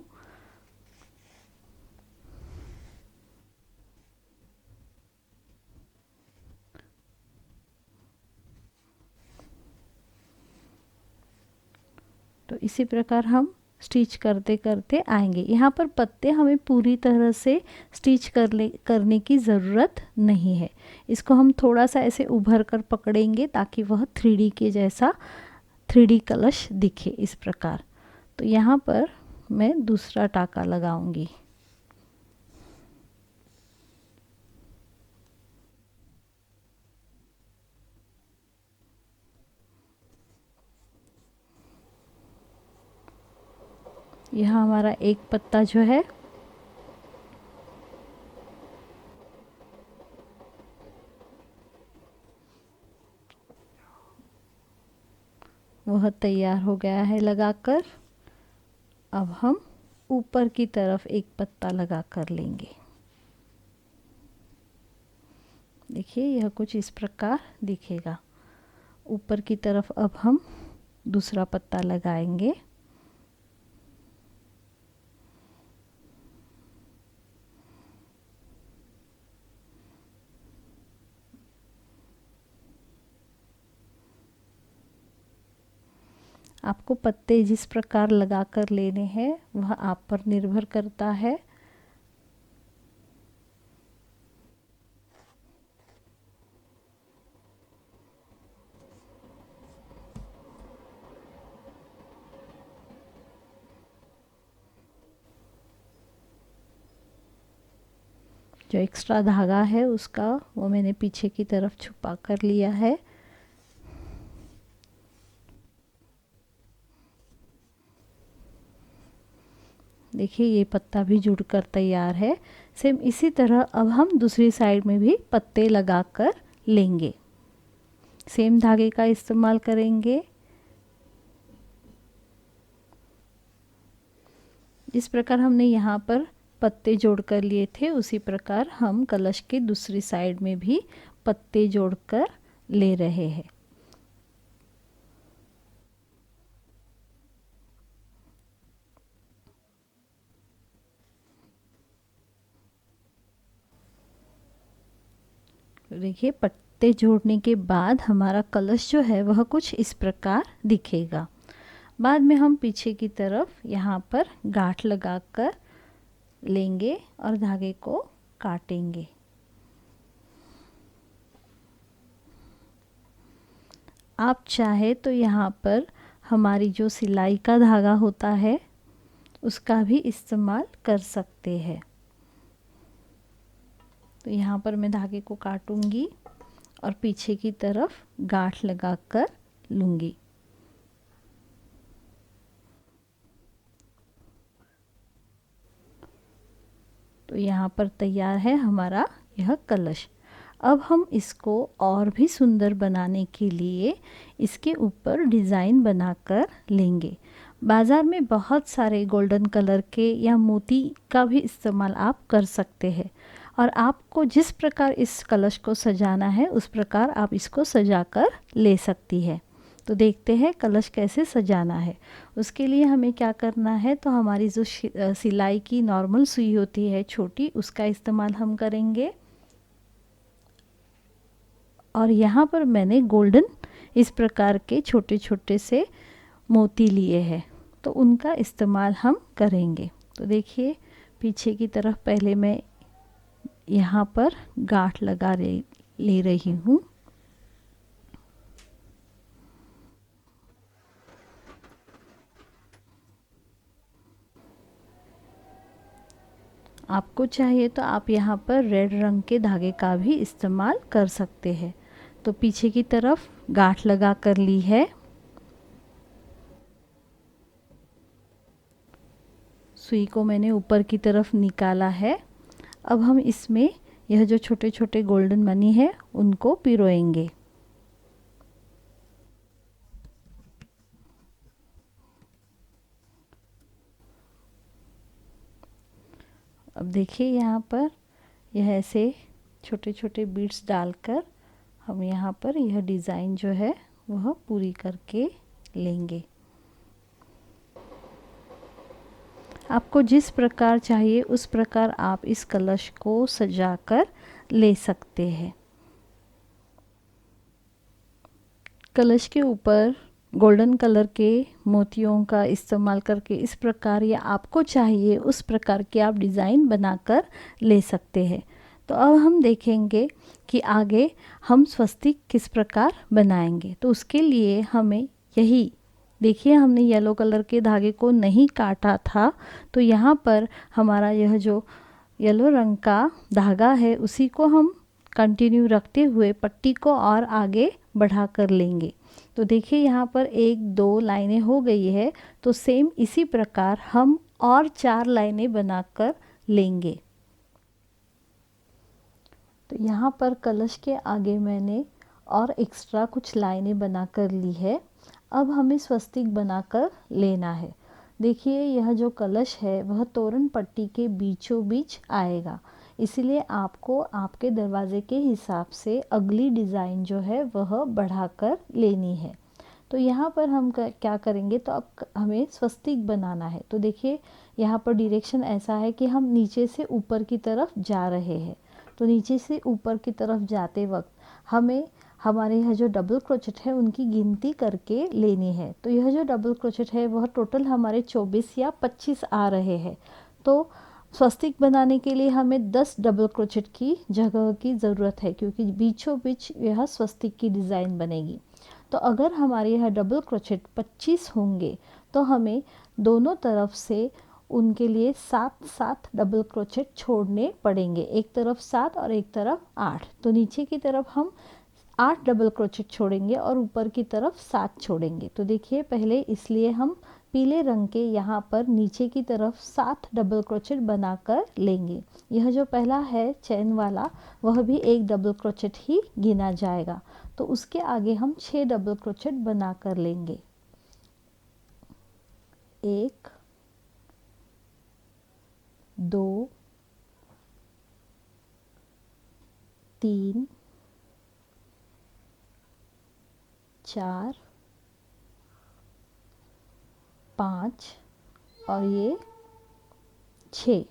तो इसी प्रकार हम स्टिच करते करते आएंगे। यहाँ पर पत्ते हमें पूरी तरह से स्टिच करने की ज़रूरत नहीं है। इसको हम थोड़ा सा ऐसे उभर कर पकड़ेंगे ताकि वह 3D के जैसा 3D कलश दिखे इस प्रकार। तो यहाँ पर मैं दूसरा टाका लगाऊंगी। यहाँ हमारा एक पत्ता जो है वह तैयार हो गया है लगाकर। अब हम ऊपर की तरफ एक पत्ता लगा कर लेंगे। देखिए यह कुछ इस प्रकार दिखेगा। ऊपर की तरफ अब हम दूसरा पत्ता लगाएंगे। आपको पत्ते जिस प्रकार लगाकर लेने हैं वह आप पर निर्भर करता है। जो एक्स्ट्रा धागा है उसका वो मैंने पीछे की तरफ छुपा कर लिया है। देखिए ये पत्ता भी जुड़कर तैयार है। सेम इसी तरह अब हम दूसरी साइड में भी पत्ते लगाकर लेंगे। सेम धागे का इस्तेमाल करेंगे। जिस प्रकार हमने यहाँ पर पत्ते जोड़कर लिए थे उसी प्रकार हम कलश के दूसरी साइड में भी पत्ते जोड़कर ले रहे हैं। देखिए पत्ते जोड़ने के बाद हमारा कलश जो है वह कुछ इस प्रकार दिखेगा। बाद में हम पीछे की तरफ यहाँ पर गांठ लगाकर लेंगे और धागे को काटेंगे। आप चाहे तो यहाँ पर हमारी जो सिलाई का धागा होता है उसका भी इस्तेमाल कर सकते हैं। तो यहाँ पर मैं धागे को काटूंगी और पीछे की तरफ गांठ लगाकर लूँगी। तो यहाँ पर तैयार है हमारा यह कलश। अब हम इसको और भी सुंदर बनाने के लिए इसके ऊपर डिज़ाइन बनाकर लेंगे। बाज़ार में बहुत सारे गोल्डन कलर के या मोती का भी इस्तेमाल आप कर सकते हैं, और आपको जिस प्रकार इस कलश को सजाना है उस प्रकार आप इसको सजाकर ले सकती है। तो देखते हैं कलश कैसे सजाना है। उसके लिए हमें क्या करना है, तो हमारी जो सिलाई की नॉर्मल सुई होती है छोटी, उसका इस्तेमाल हम करेंगे। और यहाँ पर मैंने गोल्डन इस प्रकार के छोटे छोटे से मोती लिए हैं, तो उनका इस्तेमाल हम करेंगे। तो देखिए पीछे की तरफ पहले मैं यहाँ पर गांठ लगा ले रही हूँ। आपको चाहिए तो आप यहाँ पर रेड रंग के धागे का भी इस्तेमाल कर सकते हैं। तो पीछे की तरफ गांठ लगा कर ली है। सुई को मैंने ऊपर की तरफ निकाला है। अब हम इसमें यह जो छोटे छोटे गोल्डन मनी है उनको पिरोएंगे। अब देखिए यहाँ पर यह ऐसे छोटे छोटे बीड्स डालकर हम यहाँ पर यह डिज़ाइन जो है वह पूरी करके लेंगे। आपको जिस प्रकार चाहिए उस प्रकार आप इस कलश को सजाकर ले सकते हैं। कलश के ऊपर गोल्डन कलर के मोतियों का इस्तेमाल करके इस प्रकार या आपको चाहिए उस प्रकार के आप डिज़ाइन बनाकर ले सकते हैं। तो अब हम देखेंगे कि आगे हम स्वस्तिक किस प्रकार बनाएंगे। तो उसके लिए हमें यही देखिए, हमने येलो कलर के धागे को नहीं काटा था, तो यहाँ पर हमारा यह जो येलो रंग का धागा है उसी को हम कंटिन्यू रखते हुए पट्टी को और आगे बढ़ा कर लेंगे। तो देखिए यहाँ पर 1-2 लाइनें हो गई है, तो सेम इसी प्रकार हम और 4 लाइनें बनाकर लेंगे। तो यहाँ पर कलश के आगे मैंने और एक्स्ट्रा कुछ लाइनें बनाकर ली है। अब हमें स्वस्तिक बनाकर लेना है। देखिए यह जो कलश है वह तोरण पट्टी के बीचों बीच आएगा, इसलिए आपको आपके दरवाजे के हिसाब से अगली डिज़ाइन जो है वह बढ़ाकर लेनी है। तो यहाँ पर हम क्या करेंगे, तो अब हमें स्वस्तिक बनाना है। तो देखिए यहाँ पर डायरेक्शन ऐसा है कि हम नीचे से ऊपर की तरफ जा रहे हैं। तो नीचे से ऊपर की तरफ जाते वक्त हमें हमारे यह जो डबल क्रोचेट है उनकी गिनती करके लेनी है। तो यह जो डबल क्रोचेट है वह टोटल हमारे 24 या 25 आ रहे हैं। तो स्वस्तिक बनाने के लिए हमें 10 डबल क्रोचेट की जगह की ज़रूरत है, क्योंकि बीचों बीच यह स्वस्तिक की डिज़ाइन बनेगी। तो अगर हमारे यह डबल क्रोचेट 25 होंगे तो हमें दोनों तरफ से उनके लिए 7-7 डबल क्रोचेट छोड़ने पड़ेंगे, एक तरफ 7 और एक तरफ 8। तो नीचे की तरफ हम 8 डबल क्रोचेट छोड़ेंगे और ऊपर की तरफ 7 छोड़ेंगे। तो देखिए पहले इसलिए हम पीले रंग के यहाँ पर नीचे की तरफ 7 डबल क्रोचेट बनाकर लेंगे। यह जो पहला है चैन वाला वह भी एक डबल क्रोचेट ही गिना जाएगा। तो उसके आगे हम 6 डबल क्रोचेट बनाकर लेंगे। 1 2 3 4 5 और ये 6।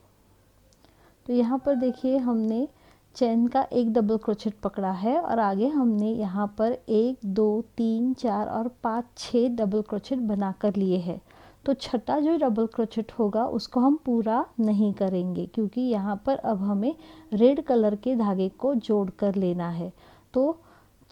तो यहाँ पर देखिए हमने चैन का एक डबल क्रोचेट पकड़ा है और आगे हमने यहाँ पर 1 2 3 4 और 5 6 डबल क्रोचेट बनाकर लिए हैं। तो छठा जो डबल क्रोचेट होगा उसको हम पूरा नहीं करेंगे, क्योंकि यहाँ पर अब हमें रेड कलर के धागे को जोड़ कर लेना है। तो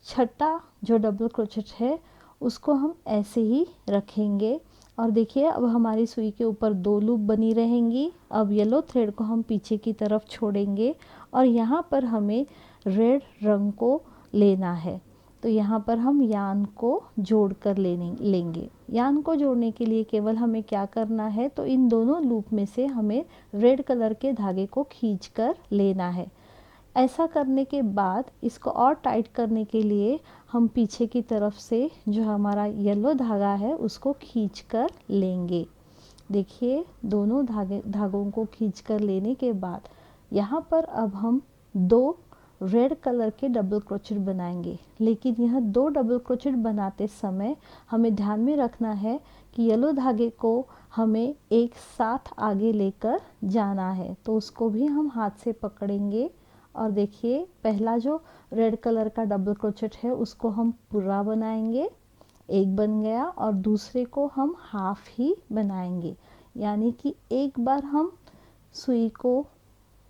छठा जो डबल क्रोचेट है उसको हम ऐसे ही रखेंगे और देखिए अब हमारी सुई के ऊपर 2 लूप बनी रहेंगी। अब येलो थ्रेड को हम पीछे की तरफ छोड़ेंगे और यहाँ पर हमें रेड रंग को लेना है। तो यहाँ पर हम यान को जोड़ कर लेंगे। यान को जोड़ने के लिए केवल हमें क्या करना है, तो इन दोनों लूप में से हमें रेड कलर के धागे को खींच कर लेना है। ऐसा करने के बाद इसको और टाइट करने के लिए हम पीछे की तरफ से जो हमारा येलो धागा है उसको खींच कर लेंगे। देखिए दोनों धागों को खींच कर लेने के बाद यहाँ पर अब हम 2 रेड कलर के डबल क्रोचेट बनाएंगे। लेकिन यह 2 डबल क्रोचेट बनाते समय हमें ध्यान में रखना है कि येलो धागे को हमें एक साथ आगे लेकर जाना है। तो उसको भी हम हाथ से पकड़ेंगे और देखिए पहला जो रेड कलर का डबल क्रोचेट है उसको हम पूरा बनाएंगे, एक बन गया, और दूसरे को हम हाफ ही बनाएंगे। यानी कि एक बार हम सुई को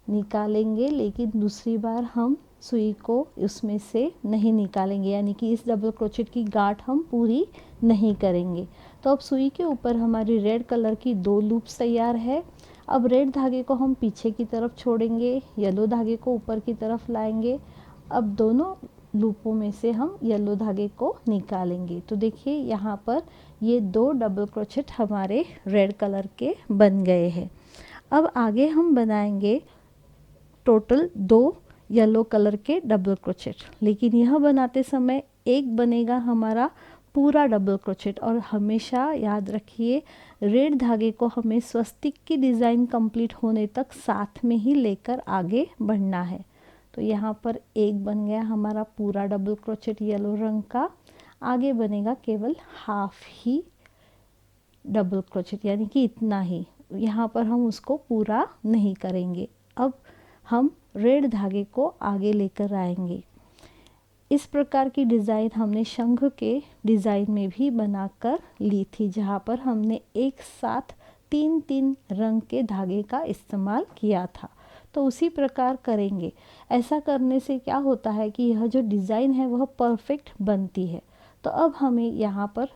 निकालेंगे लेकिन दूसरी बार हम सुई को उसमें से नहीं निकालेंगे, यानी कि इस डबल क्रोचेट की गांठ हम पूरी नहीं करेंगे। तो अब सुई के ऊपर हमारी रेड कलर की 2 लूप्स तैयार है। अब रेड धागे को हम पीछे की तरफ छोड़ेंगे, येलो धागे को ऊपर की तरफ लाएंगे। अब दोनों लूपों में से हम येलो धागे को निकालेंगे। तो देखिए यहाँ पर ये 2 डबल क्रोचेट हमारे रेड कलर के बन गए हैं। अब आगे हम बनाएंगे टोटल 2 येलो कलर के डबल क्रोचेट, लेकिन यह बनाते समय एक बनेगा हमारा पूरा डबल क्रोचेट। और हमेशा याद रखिए रेड धागे को हमें स्वस्तिक की डिज़ाइन कंप्लीट होने तक साथ में ही लेकर आगे बढ़ना है। तो यहाँ पर एक बन गया हमारा पूरा डबल क्रोचेट येलो रंग का। आगे बनेगा केवल हाफ ही डबल क्रोचेट, यानी कि इतना ही। यहाँ पर हम उसको पूरा नहीं करेंगे। अब हम रेड धागे को आगे लेकर आएंगे। इस प्रकार की डिज़ाइन हमने शंख के डिज़ाइन में भी बनाकर ली थी, जहाँ पर हमने एक साथ 3-3 रंग के धागे का इस्तेमाल किया था। तो उसी प्रकार करेंगे। ऐसा करने से क्या होता है कि यह जो डिज़ाइन है वह परफेक्ट बनती है। तो अब हमें यहाँ पर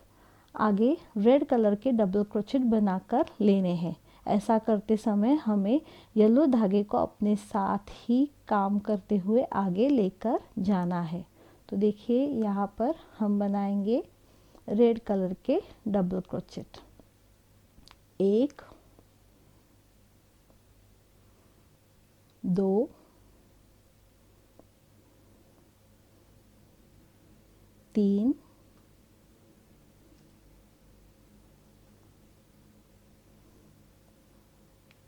आगे रेड कलर के डबल क्रोचेट बनाकर लेने हैं। ऐसा करते समय हमें येलो धागे को अपने साथ ही काम करते हुए आगे लेकर जाना है। तो देखिए यहाँ पर हम बनाएंगे रेड कलर के डबल क्रोचेट। 1 2 3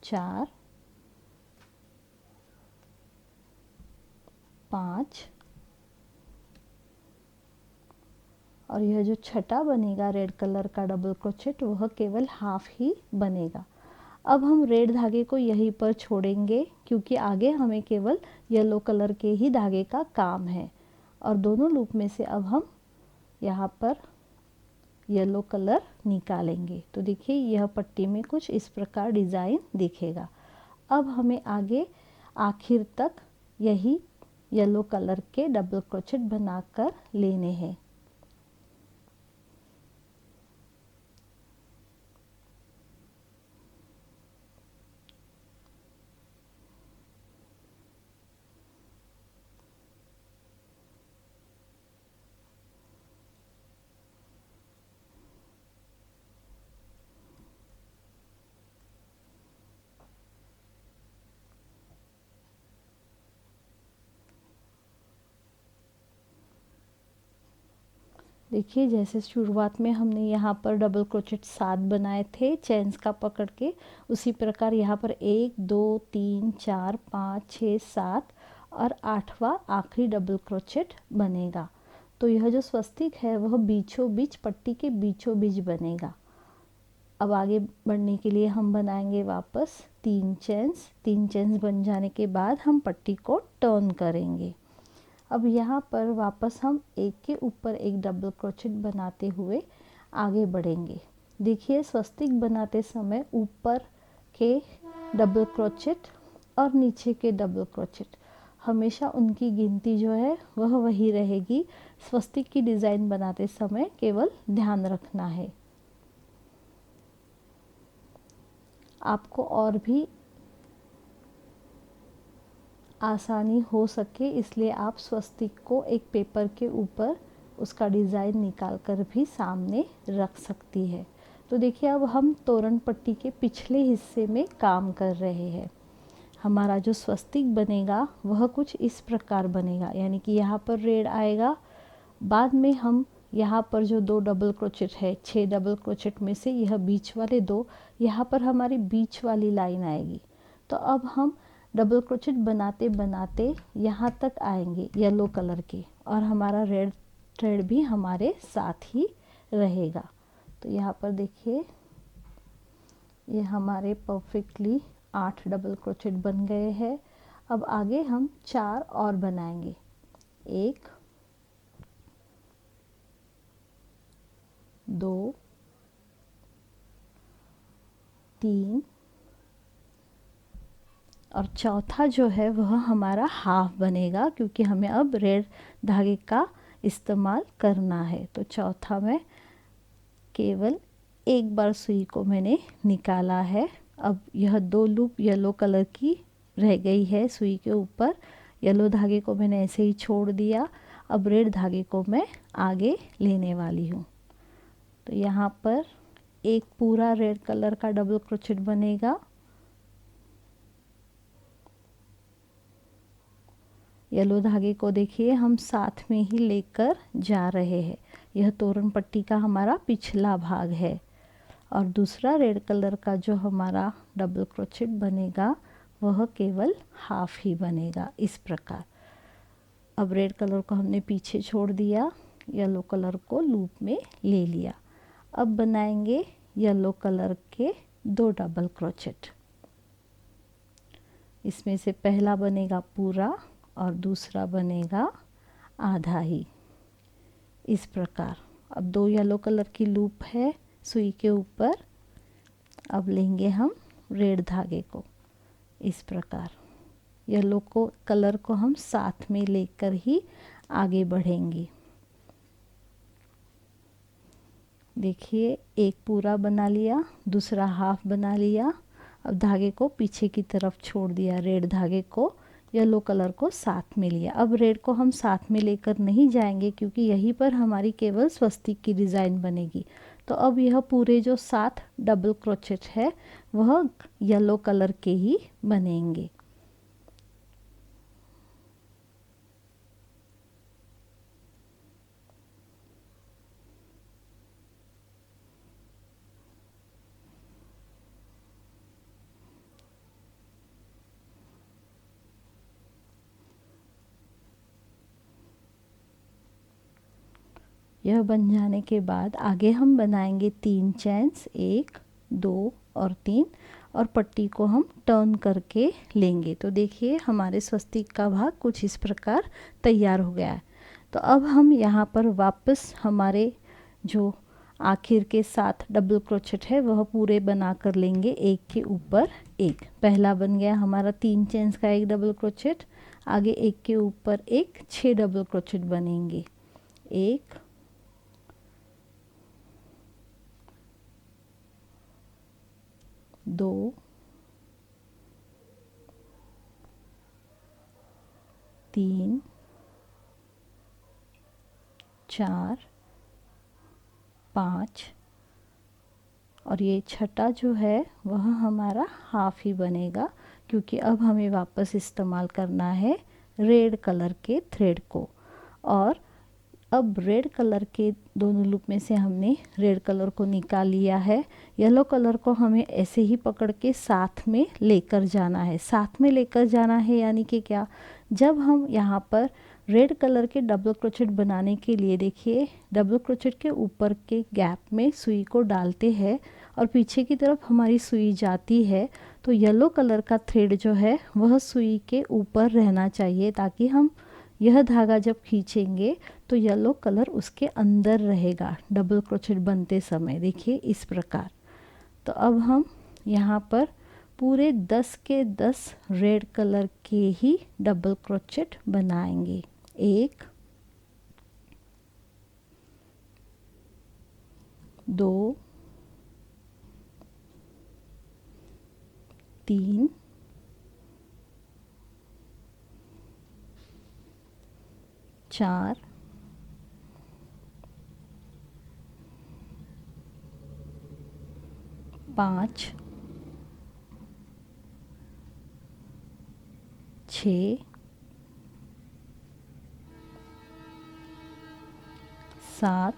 4 5 और यह जो छठा बनेगा रेड कलर का डबल क्रोचेट वह केवल हाफ ही बनेगा। अब हम रेड धागे को यहीं पर छोड़ेंगे क्योंकि आगे हमें केवल येलो कलर के ही धागे का काम है। और दोनों लूप में से अब हम यहाँ पर येलो कलर निकालेंगे। तो देखिए यह पट्टी में कुछ इस प्रकार डिज़ाइन दिखेगा। अब हमें आगे आखिर तक यही येलो कलर के डबल क्रोचेट बनाकर लेने हैं। देखिए जैसे शुरुआत में हमने यहाँ पर डबल क्रोचेट 7 बनाए थे चेन्स का पकड़ के, उसी प्रकार यहाँ पर 1 2 3 4 5 6 7 और 8वां आखिरी डबल क्रोचेट बनेगा। तो यह जो स्वस्तिक है वह बीचों बीच पट्टी के बीचों बीच बनेगा। अब आगे बढ़ने के लिए हम बनाएंगे वापस 3 चेन्स। 3 चेन्स बन जाने के बाद हम पट्टी को टर्न करेंगे। अब यहाँ पर वापस हम एक के ऊपर एक डबल क्रोचेट बनाते हुए आगे बढ़ेंगे। देखिए स्वस्तिक बनाते समय ऊपर के डबल क्रोचेट और नीचे के डबल क्रोचेट हमेशा उनकी गिनती जो है वह वही रहेगी। स्वस्तिक की डिज़ाइन बनाते समय केवल ध्यान रखना है। आपको और भी आसानी हो सके इसलिए आप स्वस्तिक को एक पेपर के ऊपर उसका डिज़ाइन निकाल कर भी सामने रख सकती है। तो देखिए अब हम तोरण पट्टी के पिछले हिस्से में काम कर रहे हैं। हमारा जो स्वस्तिक बनेगा वह कुछ इस प्रकार बनेगा, यानी कि यहाँ पर रेड आएगा। बाद में हम यहाँ पर जो 2 डबल क्रोचेट है, 6 डबल क्रोचेट में से यह बीच वाले 2, यहाँ पर हमारी बीच वाली लाइन आएगी। तो अब हम डबल क्रोचेट बनाते बनाते यहाँ तक आएंगे येलो कलर के, और हमारा रेड थ्रेड भी हमारे साथ ही रहेगा। तो यहाँ पर देखिए ये हमारे परफेक्टली 8 डबल क्रोचेट बन गए हैं। अब आगे हम 4 और बनाएंगे। 1 2 3 और चौथा जो है वह हमारा हाफ बनेगा, क्योंकि हमें अब रेड धागे का इस्तेमाल करना है। तो चौथा में केवल एक बार सुई को मैंने निकाला है। अब यह 2 लूप येलो कलर की रह गई है सुई के ऊपर। येलो धागे को मैंने ऐसे ही छोड़ दिया। अब रेड धागे को मैं आगे लेने वाली हूँ। तो यहाँ पर एक पूरा रेड कलर का डबल क्रोचेट बनेगा। येलो धागे को देखिए हम साथ में ही लेकर जा रहे हैं। यह तोरण पट्टी का हमारा पिछला भाग है, और दूसरा रेड कलर का जो हमारा डबल क्रोचेट बनेगा वह केवल हाफ ही बनेगा इस प्रकार। अब रेड कलर को हमने पीछे छोड़ दिया, येलो कलर को लूप में ले लिया। अब बनाएंगे येलो कलर के 2 डबल क्रोचेट। इसमें से पहला बनेगा पूरा और दूसरा बनेगा आधा ही, इस प्रकार। अब 2 येलो कलर की लूप है सुई के ऊपर। अब लेंगे हम रेड धागे को इस प्रकार। येलो को कलर को हम साथ में लेकर ही आगे बढ़ेंगे। देखिए एक पूरा बना लिया, दूसरा हाफ बना लिया। अब धागे को पीछे की तरफ छोड़ दिया, रेड धागे को येलो कलर को साथ में लिया। अब रेड को हम साथ में लेकर नहीं जाएंगे, क्योंकि यहीं पर हमारी केवल स्वस्तिक की डिज़ाइन बनेगी। तो अब यह पूरे जो 7 डबल क्रोचेट है वह येलो कलर के ही बनेंगे। यह बन जाने के बाद आगे हम बनाएंगे 3 चेन्स, 1 2 और 3, और पट्टी को हम टर्न करके लेंगे। तो देखिए हमारे स्वस्तिक का भाग कुछ इस प्रकार तैयार हो गया है। तो अब हम यहाँ पर वापस हमारे जो आखिर के 7 डबल क्रोचेट है वह पूरे बना कर लेंगे, एक के ऊपर एक। पहला बन गया हमारा 3 चेन्स का 1 डबल क्रोचेट। आगे एक के ऊपर एक 6 डबल क्रोचेट बनेंगे। 1 2 3 4 5 और ये छठा जो है वह हमारा हाफ ही बनेगा, क्योंकि अब हमें वापस इस्तेमाल करना है रेड कलर के थ्रेड को। और अब रेड कलर के दोनों लूप में से हमने रेड कलर को निकाल लिया है। येलो कलर को हमें ऐसे ही पकड़ के साथ में लेकर जाना है। साथ में लेकर जाना है यानी कि क्या, जब हम यहाँ पर रेड कलर के डबल क्रोचेट बनाने के लिए देखिए डबल क्रोचेट के ऊपर के गैप में सुई को डालते हैं और पीछे की तरफ हमारी सुई जाती है, तो येलो कलर का थ्रेड जो है वह सुई के ऊपर रहना चाहिए, ताकि हम यह धागा जब खींचेंगे तो येलो कलर उसके अंदर रहेगा डबल क्रोचेट बनते समय। देखिए इस प्रकार। तो अब हम यहाँ पर पूरे 10 के 10 रेड कलर के ही डबल क्रोचेट बनाएंगे। 1 2 3, 4, 5, 6, 7,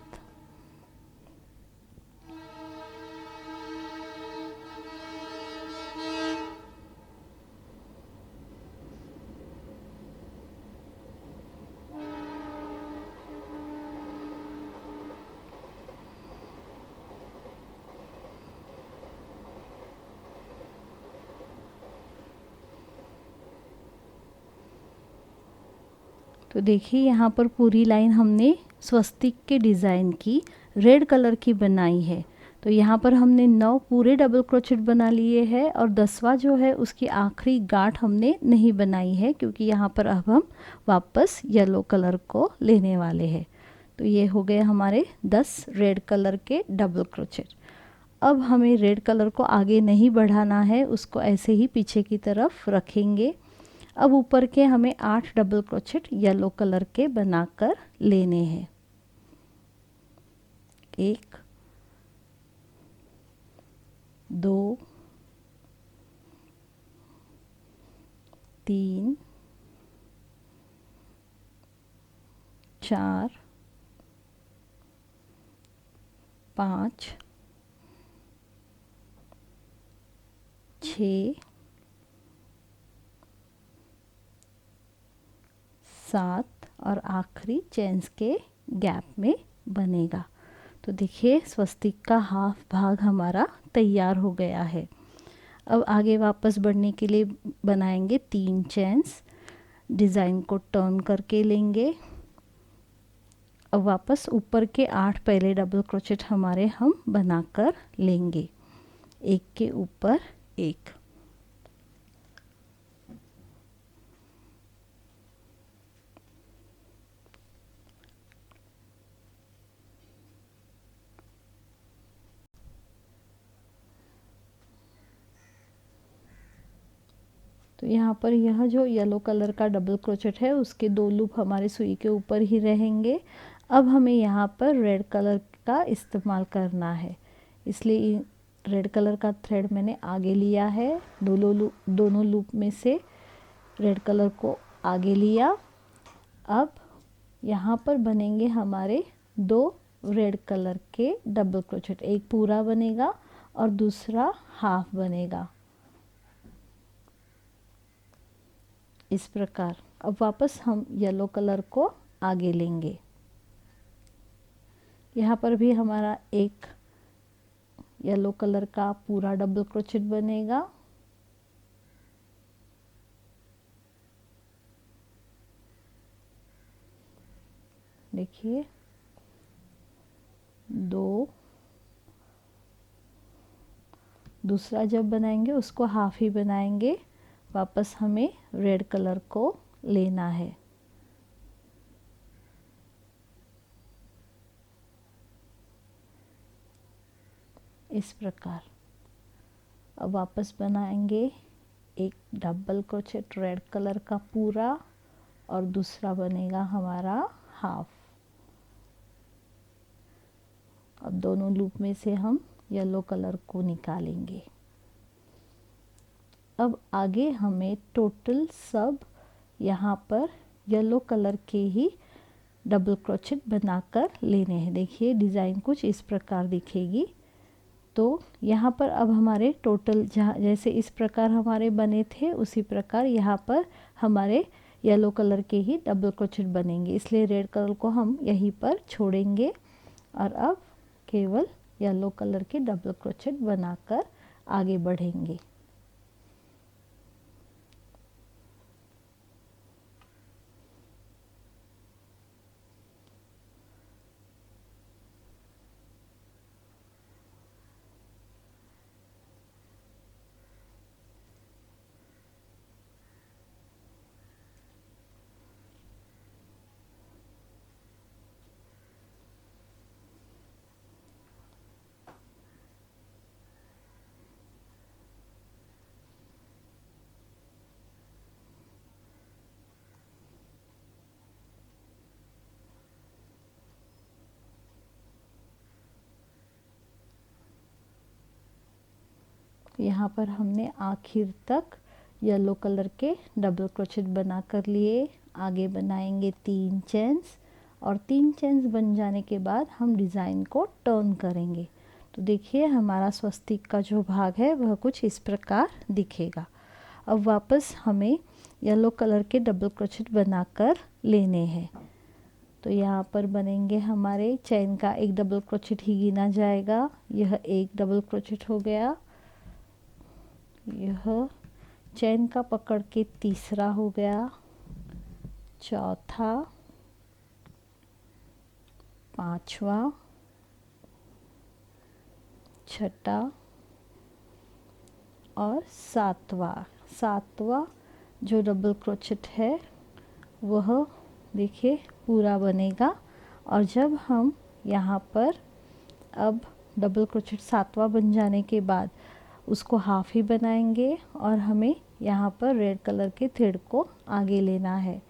तो देखिए यहाँ पर पूरी लाइन हमने स्वस्तिक के डिज़ाइन की रेड कलर की बनाई है। तो यहाँ पर हमने 9 पूरे डबल क्रोचेट बना लिए हैं और 10वां जो है उसकी आखिरी गांठ हमने नहीं बनाई है, क्योंकि यहाँ पर अब हम वापस येलो कलर को लेने वाले हैं। तो ये हो गए हमारे 10 रेड कलर के डबल क्रोचेट। अब हमें रेड कलर को आगे नहीं बढ़ाना है, उसको ऐसे ही पीछे की तरफ रखेंगे। अब ऊपर के हमें 8 डबल क्रोचेट येलो कलर के बनाकर लेने हैं। 1, 2, 3, 4, 5, 6, 7 और आखिरी चेन्स के गैप में बनेगा। तो देखिए स्वस्तिक का हाफ भाग हमारा तैयार हो गया है। अब आगे वापस बढ़ने के लिए बनाएंगे 3 चेन्स, डिज़ाइन को टर्न करके लेंगे। अब वापस ऊपर के 8 पहले डबल क्रोचेट हमारे हम बनाकर लेंगे, एक के ऊपर एक। तो यहाँ पर यह जो येलो कलर का डबल क्रोचेट है उसके 2 लूप हमारे सुई के ऊपर ही रहेंगे। अब हमें यहाँ पर रेड कलर का इस्तेमाल करना है, इसलिए रेड कलर का थ्रेड मैंने आगे लिया है। दोनों लूप में से रेड कलर को आगे लिया। अब यहाँ पर बनेंगे हमारे 2 रेड कलर के डबल क्रोचेट, एक पूरा बनेगा और दूसरा हाफ बनेगा, इस प्रकार। अब वापस हम येलो कलर को आगे लेंगे। यहाँ पर भी हमारा एक येलो कलर का पूरा डबल क्रोचेट बनेगा। देखिए 2, दूसरा जब बनाएंगे उसको हाफ ही बनाएंगे। वापस हमें रेड कलर को लेना है। इस प्रकार अब वापस बनाएंगे एक डबल क्रोचेट रेड कलर का पूरा और दूसरा बनेगा हमारा हाफ। अब दोनों लूप में से हम येलो कलर को निकालेंगे। अब आगे हमें टोटल सब यहाँ पर येलो कलर के ही डबल क्रोचेट बनाकर लेने हैं। देखिए डिज़ाइन कुछ इस प्रकार दिखेगी। तो यहाँ पर अब हमारे टोटल जैसे इस प्रकार हमारे बने थे उसी प्रकार यहाँ पर हमारे येलो कलर के ही डबल क्रोचेट बनेंगे, इसलिए रेड कलर को हम यहीं पर छोड़ेंगे और अब केवल येलो कलर के डबल क्रोचेट बनाकर आगे बढ़ेंगे। यहाँ पर हमने आखिर तक येलो कलर के डबल क्रोचेट बना कर लिए। आगे बनाएंगे 3 चेन्स और 3 चेन्स बन जाने के बाद हम डिज़ाइन को टर्न करेंगे। तो देखिए हमारा स्वस्तिक का जो भाग है वह कुछ इस प्रकार दिखेगा। अब वापस हमें येलो कलर के डबल क्रोचेट बनाकर लेने हैं। तो यहाँ पर बनेंगे हमारे चैन का एक डबल क्रोचेट ही गिना जाएगा। यह एक डबल क्रोचेट हो गया, यह चैन का पकड़ के तीसरा हो गया, चौथा, पांचवा, छठा और सातवां जो डबल क्रोचेट है वह देखिए पूरा बनेगा। और जब हम यहाँ पर अब डबल क्रोचेट सातवां बन जाने के बाद उसको हाफ ही बनाएंगे और हमें यहाँ पर रेड कलर के थ्रेड को आगे लेना है।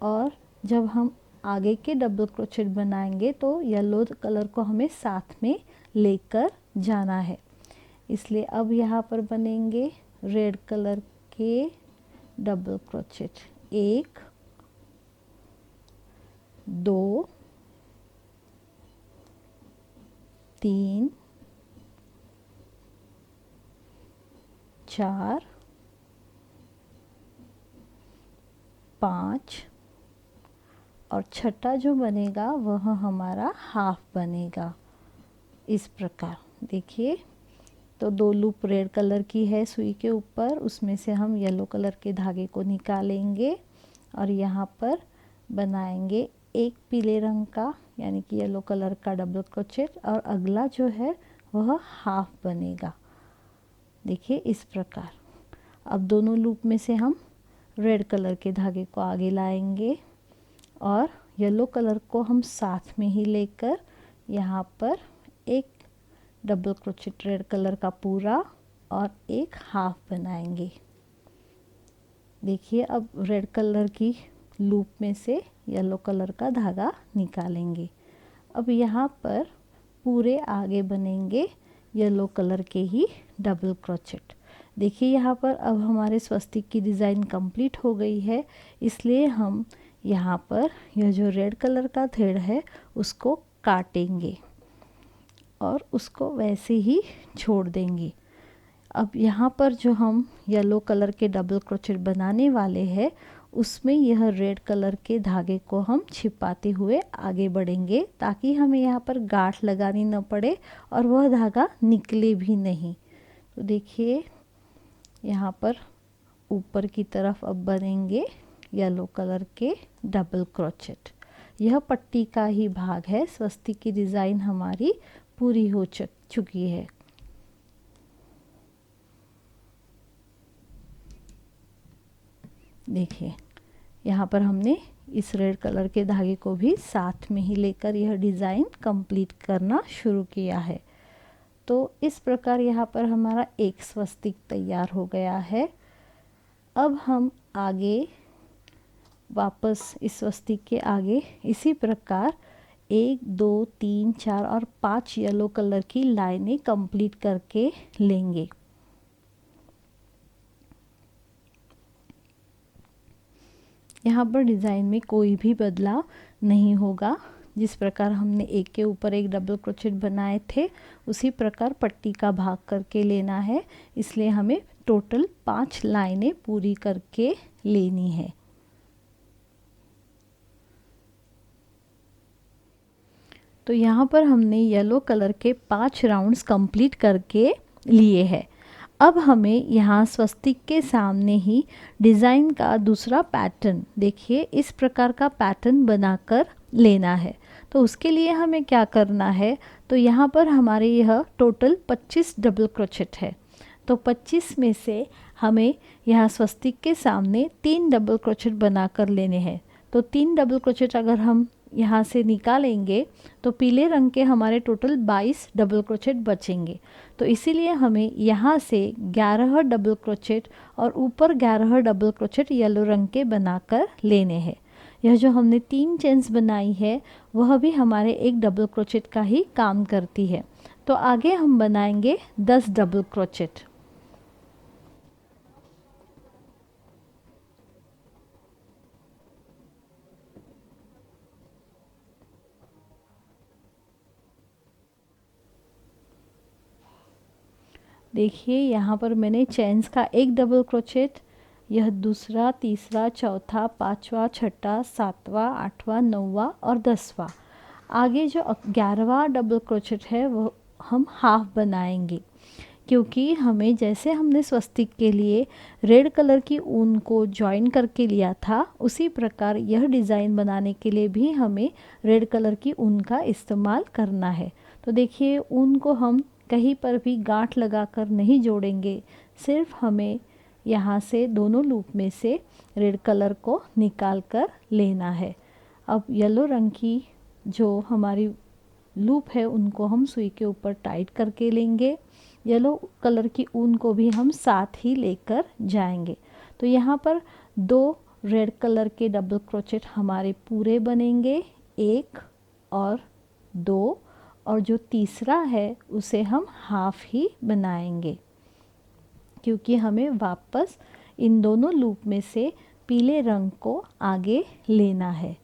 और जब हम आगे के डबल क्रोचेट बनाएंगे तो येलो कलर को हमें साथ में लेकर जाना है। इसलिए अब यहाँ पर बनेंगे रेड कलर के डबल क्रोचेट, 1, 2, 3, 4, 5 और छठा जो बनेगा वह हमारा हाफ बनेगा। इस प्रकार देखिए, तो 2 लूप रेड कलर की है सुई के ऊपर, उसमें से हम येलो कलर के धागे को निकालेंगे और यहाँ पर बनाएंगे एक पीले रंग का यानी कि येलो कलर का डबल क्रोचेट और अगला जो है वह हाफ बनेगा। देखिए इस प्रकार। अब दोनों लूप में से हम रेड कलर के धागे को आगे लाएंगे और येलो कलर को हम साथ में ही लेकर यहाँ पर एक डबल क्रोचेट रेड कलर का पूरा और एक हाफ बनाएंगे। देखिए अब रेड कलर की लूप में से येलो कलर का धागा निकालेंगे। अब यहाँ पर पूरे आगे बनेंगे येलो कलर के ही डबल क्रोचेट। देखिए यहाँ पर अब हमारे स्वस्तिक की डिज़ाइन कंप्लीट हो गई है, इसलिए हम यहाँ पर यह जो रेड कलर का थ्रेड है उसको काटेंगे और उसको वैसे ही छोड़ देंगे। अब यहाँ पर जो हम येलो कलर के डबल क्रोचेट बनाने वाले हैं उसमें यह रेड कलर के धागे को हम छिपाते हुए आगे बढ़ेंगे ताकि हमें यहाँ पर गांठ लगानी न पड़े और वह धागा निकले भी नहीं। तो देखिए यहाँ पर ऊपर की तरफ अब बनेंगे येलो कलर के डबल क्रोचेट। यह पट्टी का ही भाग है। स्वस्तिक की डिज़ाइन हमारी पूरी हो चुकी है। देखिए यहाँ पर हमने इस रेड कलर के धागे को भी साथ में ही लेकर यह डिज़ाइन कंप्लीट करना शुरू किया है। तो इस प्रकार यहाँ पर हमारा एक स्वस्तिक तैयार हो गया है। अब हम आगे वापस इस स्वस्तिक के आगे इसी प्रकार 1, 2, 3, 4 और 5 येलो कलर की लाइनें कंप्लीट करके लेंगे। यहाँ पर डिज़ाइन में कोई भी बदलाव नहीं होगा। जिस प्रकार हमने एक के ऊपर एक डबल क्रोचेट बनाए थे उसी प्रकार पट्टी का भाग करके लेना है। इसलिए हमें टोटल 5 लाइनें पूरी करके लेनी है। तो यहाँ पर हमने येलो कलर के 5 राउंड्स कंप्लीट करके लिए हैं। अब हमें यहाँ स्वस्तिक के सामने ही डिज़ाइन का दूसरा पैटर्न देखिए इस प्रकार का पैटर्न बनाकर लेना है। तो उसके लिए हमें क्या करना है, तो यहाँ पर हमारे यह टोटल 25 डबल क्रोचेट है। तो 25 में से हमें यहाँ स्वस्तिक के सामने 3 डबल क्रोचेट बनाकर लेने हैं। तो 3 डबल क्रोचेट अगर हम यहाँ से निकालेंगे तो पीले रंग के हमारे टोटल 22 डबल क्रोचेट बचेंगे। तो इसीलिए हमें यहाँ से 11 डबल क्रोचेट और ऊपर 11 डबल क्रोचेट येलो रंग के बनाकर लेने हैं। यह जो हमने 3 चेन्स बनाई है वह भी हमारे एक डबल क्रोचेट का ही काम करती है। तो आगे हम बनाएंगे 10 डबल क्रोचेट। देखिए यहाँ पर मैंने चेन्स का एक डबल क्रोचेट, यह दूसरा, तीसरा, चौथा, पांचवा, छठा, सातवां, आठवां, नौवां और 10वां। आगे जो 11वां डबल क्रोचेट है वो हम हाफ बनाएंगे, क्योंकि हमें जैसे हमने स्वस्तिक के लिए रेड कलर की ऊन को जॉइन करके लिया था, उसी प्रकार यह डिज़ाइन बनाने के लिए भी हमें रेड कलर की ऊन का इस्तेमाल करना है। तो देखिए ऊन को हम कहीं पर भी गांठ लगाकर नहीं जोड़ेंगे, सिर्फ हमें यहाँ से दोनों लूप में से रेड कलर को निकाल कर लेना है। अब येलो रंग की जो हमारी लूप है उनको हम सुई के ऊपर टाइट करके लेंगे। येलो कलर की ऊन को भी हम साथ ही लेकर जाएंगे। तो यहाँ पर 2 रेड कलर के डबल क्रोचेट हमारे पूरे बनेंगे, 1 और 2, और जो तीसरा है उसे हम हाफ ही बनाएंगे, क्योंकि हमें वापस इन दोनों लूप में से पीले रंग को आगे लेना है।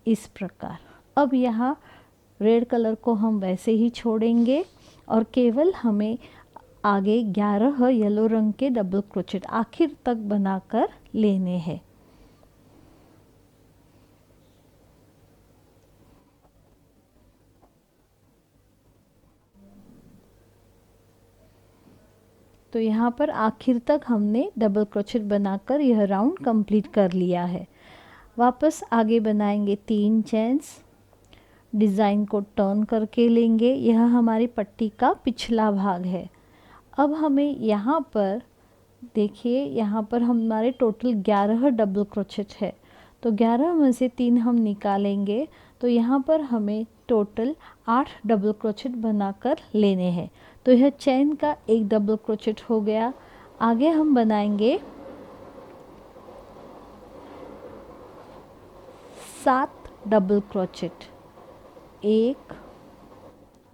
इस प्रकार अब यहाँ रेड कलर को हम वैसे ही छोड़ेंगे और केवल हमें आगे 11 येलो रंग के डबल क्रोचेट आखिर तक बनाकर लेने हैं। तो यहाँ पर आखिर तक हमने डबल क्रोचेट बनाकर यह राउंड कंप्लीट कर लिया है। वापस आगे बनाएंगे 3 चेन्स, डिज़ाइन को टर्न करके लेंगे। यह हमारी पट्टी का पिछला भाग है। अब हमें यहाँ पर देखिए, यहाँ पर हमारे टोटल 11 डबल क्रोचेट है, तो 11 में से 3 हम निकालेंगे, तो यहाँ पर हमें टोटल 8 डबल क्रोचेट बनाकर लेने हैं। तो यह चेन का एक डबल क्रोचेट हो गया। आगे हम बनाएंगे 7 डबल क्रोचेट, 1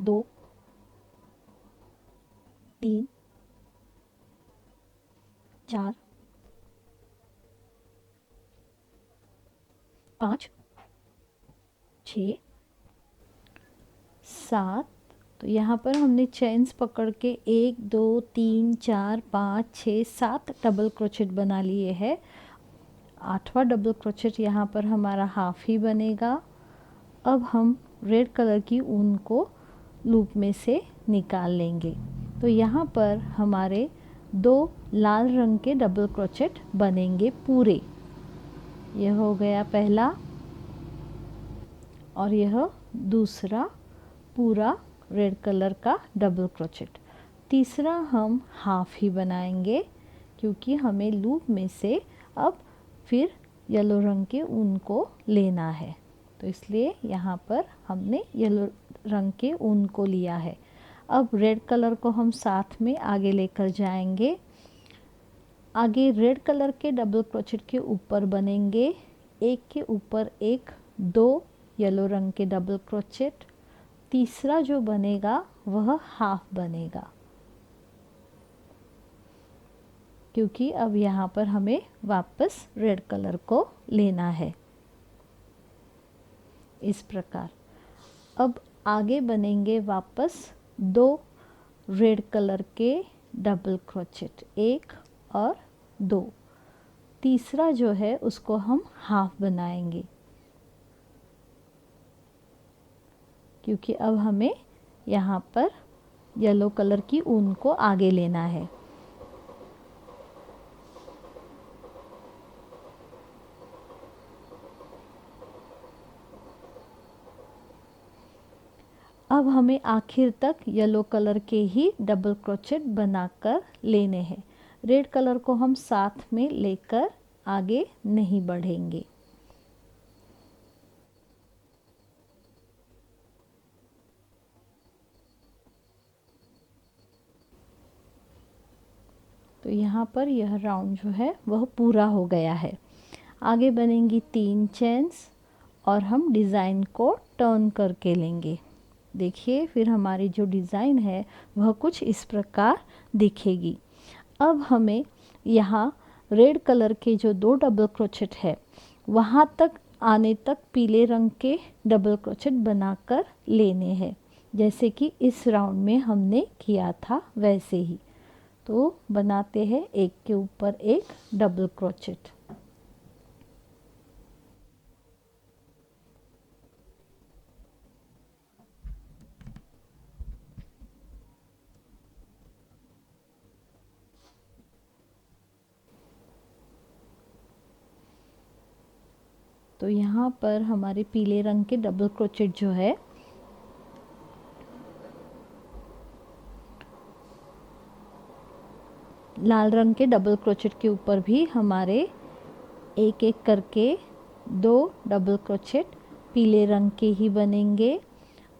2 3 4 5 6 7। तो यहाँ पर हमने चेन्स पकड़ के 1 2 3 4 5 6 7 डबल क्रोचेट बना लिए हैं। 8वां डबल क्रोचेट यहाँ पर हमारा हाफ ही बनेगा। अब हम रेड कलर की ऊन को लूप में से निकाल लेंगे। तो यहाँ पर हमारे 2 लाल रंग के डबल क्रोचेट बनेंगे पूरे। यह हो गया पहला और यह दूसरा पूरा रेड कलर का डबल क्रोचेट। तीसरा हम हाफ ही बनाएंगे, क्योंकि हमें लूप में से अब फिर येलो रंग के ऊन को लेना है, तो इसलिए यहाँ पर हमने येलो रंग के ऊन को लिया है। अब रेड कलर को हम साथ में आगे लेकर जाएंगे। आगे रेड कलर के डबल क्रोचेट के ऊपर बनेंगे एक के ऊपर एक 2 येलो रंग के डबल क्रोचेट। तीसरा जो बनेगा वह हाफ बनेगा, क्योंकि अब यहाँ पर हमें वापस रेड कलर को लेना है। इस प्रकार अब आगे बनेंगे वापस 2 रेड कलर के डबल क्रोचेट, 1 और 2। तीसरा जो है उसको हम हाफ बनाएंगे, क्योंकि अब हमें यहाँ पर येलो कलर की ऊन को आगे लेना है। अब हमें आखिर तक येलो कलर के ही डबल क्रोचेट बनाकर लेने हैं। रेड कलर को हम साथ में लेकर आगे नहीं बढ़ेंगे। तो यहाँ पर यह राउंड जो है वह पूरा हो गया है। आगे बनेंगी 3 चेन्स और हम डिज़ाइन को टर्न करके लेंगे। देखिए फिर हमारी जो डिज़ाइन है वह कुछ इस प्रकार दिखेगी। अब हमें यहाँ रेड कलर के जो 2 डबल क्रोचेट है वहाँ तक आने तक पीले रंग के डबल क्रोचेट बनाकर लेने हैं, जैसे कि इस राउंड में हमने किया था वैसे ही। तो बनाते हैं एक के ऊपर एक डबल क्रोचेट। तो यहाँ पर हमारे पीले रंग के डबल क्रोचेट जो है लाल रंग के डबल क्रोचेट के ऊपर भी हमारे एक एक करके 2 डबल क्रोचेट पीले रंग के ही बनेंगे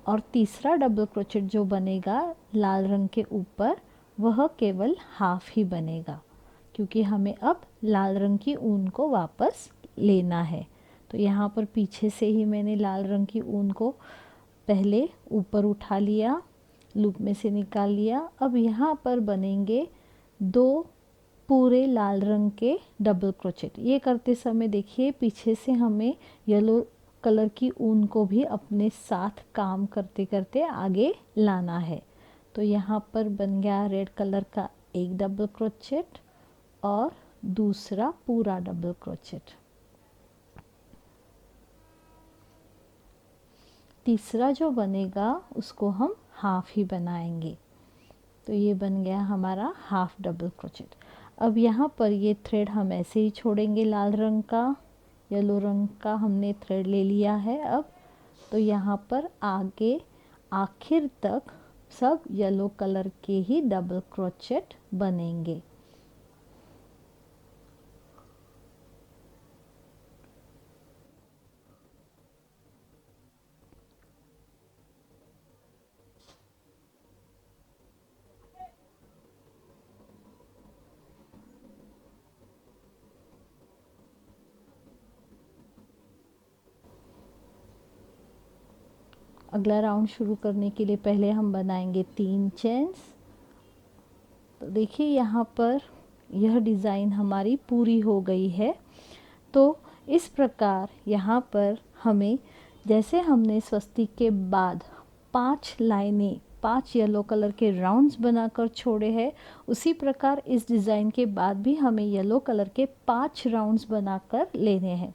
और तीसरा डबल क्रोचेट जो बनेगा लाल रंग के ऊपर वह केवल हाफ ही बनेगा, क्योंकि हमें अब लाल रंग की ऊन को वापस लेना है। तो यहाँ पर पीछे से ही मैंने लाल रंग की ऊन को पहले ऊपर उठा लिया, लूप में से निकाल लिया। अब यहाँ पर बनेंगे 2 पूरे लाल रंग के डबल क्रोचेट। ये करते समय देखिए पीछे से हमें येलो कलर की ऊन को भी अपने साथ काम करते करते आगे लाना है। तो यहाँ पर बन गया रेड कलर का एक डबल क्रोचेट और दूसरा पूरा डबल क्रोचेट। तीसरा जो बनेगा उसको हम हाफ ही बनाएंगे। तो ये बन गया हमारा हाफ डबल क्रोचेट। अब यहाँ पर ये थ्रेड हम ऐसे ही छोड़ेंगे, लाल रंग का, येलो रंग का हमने थ्रेड ले लिया है अब। तो यहाँ पर आगे आखिर तक सब येलो कलर के ही डबल क्रोचेट बनेंगे। अगला राउंड शुरू करने के लिए पहले हम बनाएंगे 3 चेन्स। तो देखिए यहाँ पर यह डिज़ाइन हमारी पूरी हो गई है। तो इस प्रकार यहाँ पर हमें, जैसे हमने स्वस्तिक के बाद 5 लाइनें 5 येलो कलर के राउंड्स बनाकर छोड़े हैं, उसी प्रकार इस डिज़ाइन के बाद भी हमें येलो कलर के 5 राउंड्स बनाकर लेने हैं।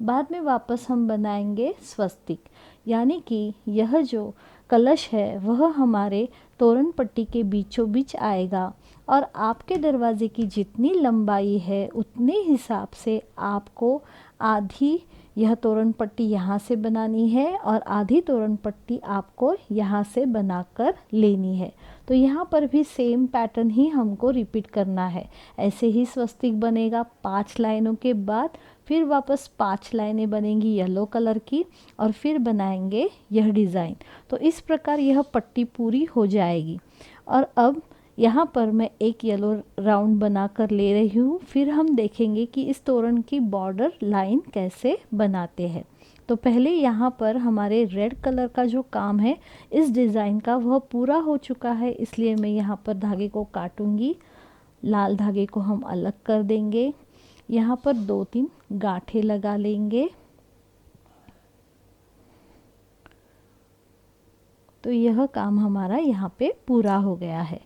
बाद में वापस हम बनाएंगे स्वस्तिक, यानी कि यह जो कलश है वह हमारे तोरण पट्टी के बीचों बीच आएगा और आपके दरवाजे की जितनी लंबाई है उतने हिसाब से आपको आधी यह तोरण पट्टी यहाँ से बनानी है और आधी तोरण पट्टी आपको यहाँ से बनाकर लेनी है। तो यहाँ पर भी सेम पैटर्न ही हमको रिपीट करना है। ऐसे ही स्वस्तिक बनेगा 5 लाइनों के बाद, फिर वापस 5 लाइनें बनेंगी येलो कलर की और फिर बनाएंगे यह डिज़ाइन। तो इस प्रकार यह पट्टी पूरी हो जाएगी। और अब यहाँ पर मैं एक येलो राउंड बना कर ले रही हूँ। फिर हम देखेंगे कि इस तोरण की बॉर्डर लाइन कैसे बनाते हैं। तो पहले यहाँ पर हमारे रेड कलर का जो काम है इस डिज़ाइन का वह पूरा हो चुका है, इसलिए मैं यहाँ पर धागे को काटूंगी। लाल धागे को हम अलग कर देंगे, यहाँ पर 2-3 गांठें लगा लेंगे। तो यह काम हमारा यहाँ पे पूरा हो गया है।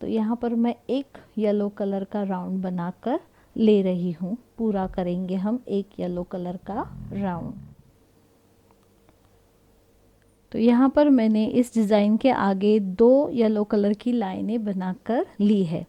तो यहाँ पर मैं एक येलो कलर का राउंड बनाकर ले रही हूँ। पूरा करेंगे हम एक येलो कलर का राउंड। तो यहाँ पर मैंने इस डिज़ाइन के आगे 2 येलो कलर की लाइनें बनाकर ली है।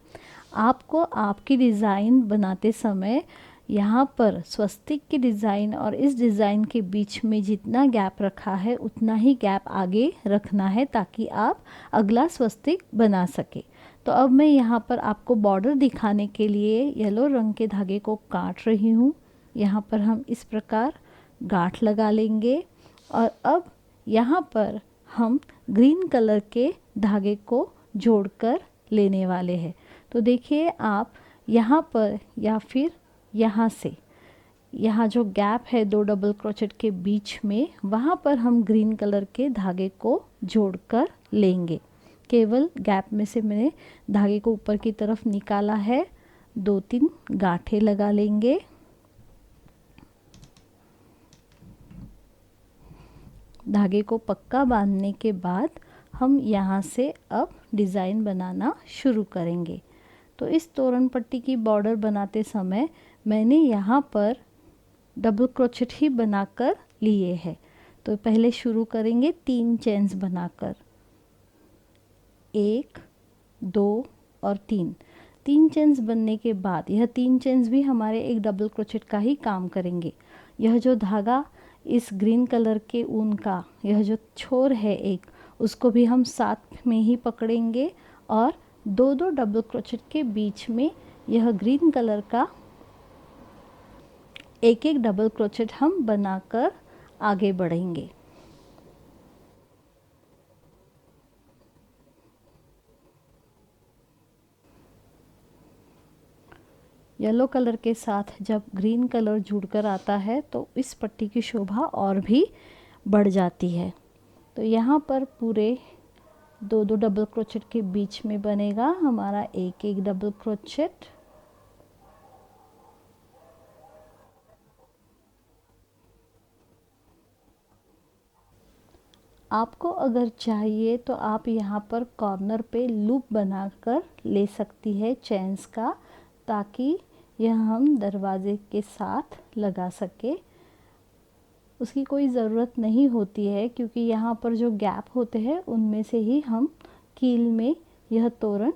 आपको आपकी डिज़ाइन बनाते समय यहाँ पर स्वस्तिक की डिज़ाइन और इस डिज़ाइन के बीच में जितना गैप रखा है उतना ही गैप आगे रखना है, ताकि आप अगला स्वस्तिक बना सके। तो अब मैं यहाँ पर आपको बॉर्डर दिखाने के लिए येलो रंग के धागे को काट रही हूँ। यहाँ पर हम इस प्रकार गांठ लगा लेंगे और अब यहाँ पर हम ग्रीन कलर के धागे को जोड़कर लेने वाले हैं। तो देखिए आप यहाँ पर या फिर यहाँ से, यहाँ जो गैप है 2 डबल क्रोचेट के बीच में, वहाँ पर हम ग्रीन कलर के धागे को जोड़कर लेंगे। केवल गैप में से मैंने धागे को ऊपर की तरफ निकाला है। 2-3 गांठें लगा लेंगे। धागे को पक्का बांधने के बाद हम यहाँ से अब डिज़ाइन बनाना शुरू करेंगे। तो इस तोरण पट्टी की बॉर्डर बनाते समय मैंने यहाँ पर डबल क्रोचेट ही बनाकर लिए हैं। तो पहले शुरू करेंगे 3 चेन्स बनाकर, 1 2 और 3 चेन्स बनने के बाद यह 3 चेन्स भी हमारे एक डबल क्रोचेट का ही काम करेंगे। यह जो धागा इस ग्रीन कलर के ऊन का यह जो छोर है एक, उसको भी हम साथ में ही पकड़ेंगे और 2 डबल क्रोचेट के बीच में यह ग्रीन कलर का एक डबल क्रोचेट हम बनाकर आगे बढ़ेंगे। येलो कलर के साथ जब ग्रीन कलर जुड़कर आता है तो इस पट्टी की शोभा और भी बढ़ जाती है। तो यहाँ पर पूरे 2 डबल क्रोचेट के बीच में बनेगा हमारा एक डबल क्रोचेट। आपको अगर चाहिए तो आप यहाँ पर कॉर्नर पे लूप बनाकर ले सकती है चेन्स का, ताकि यह हम दरवाजे के साथ लगा सके। उसकी कोई ज़रूरत नहीं होती है क्योंकि यहाँ पर जो गैप होते हैं उनमें से ही हम कील में यह तोरण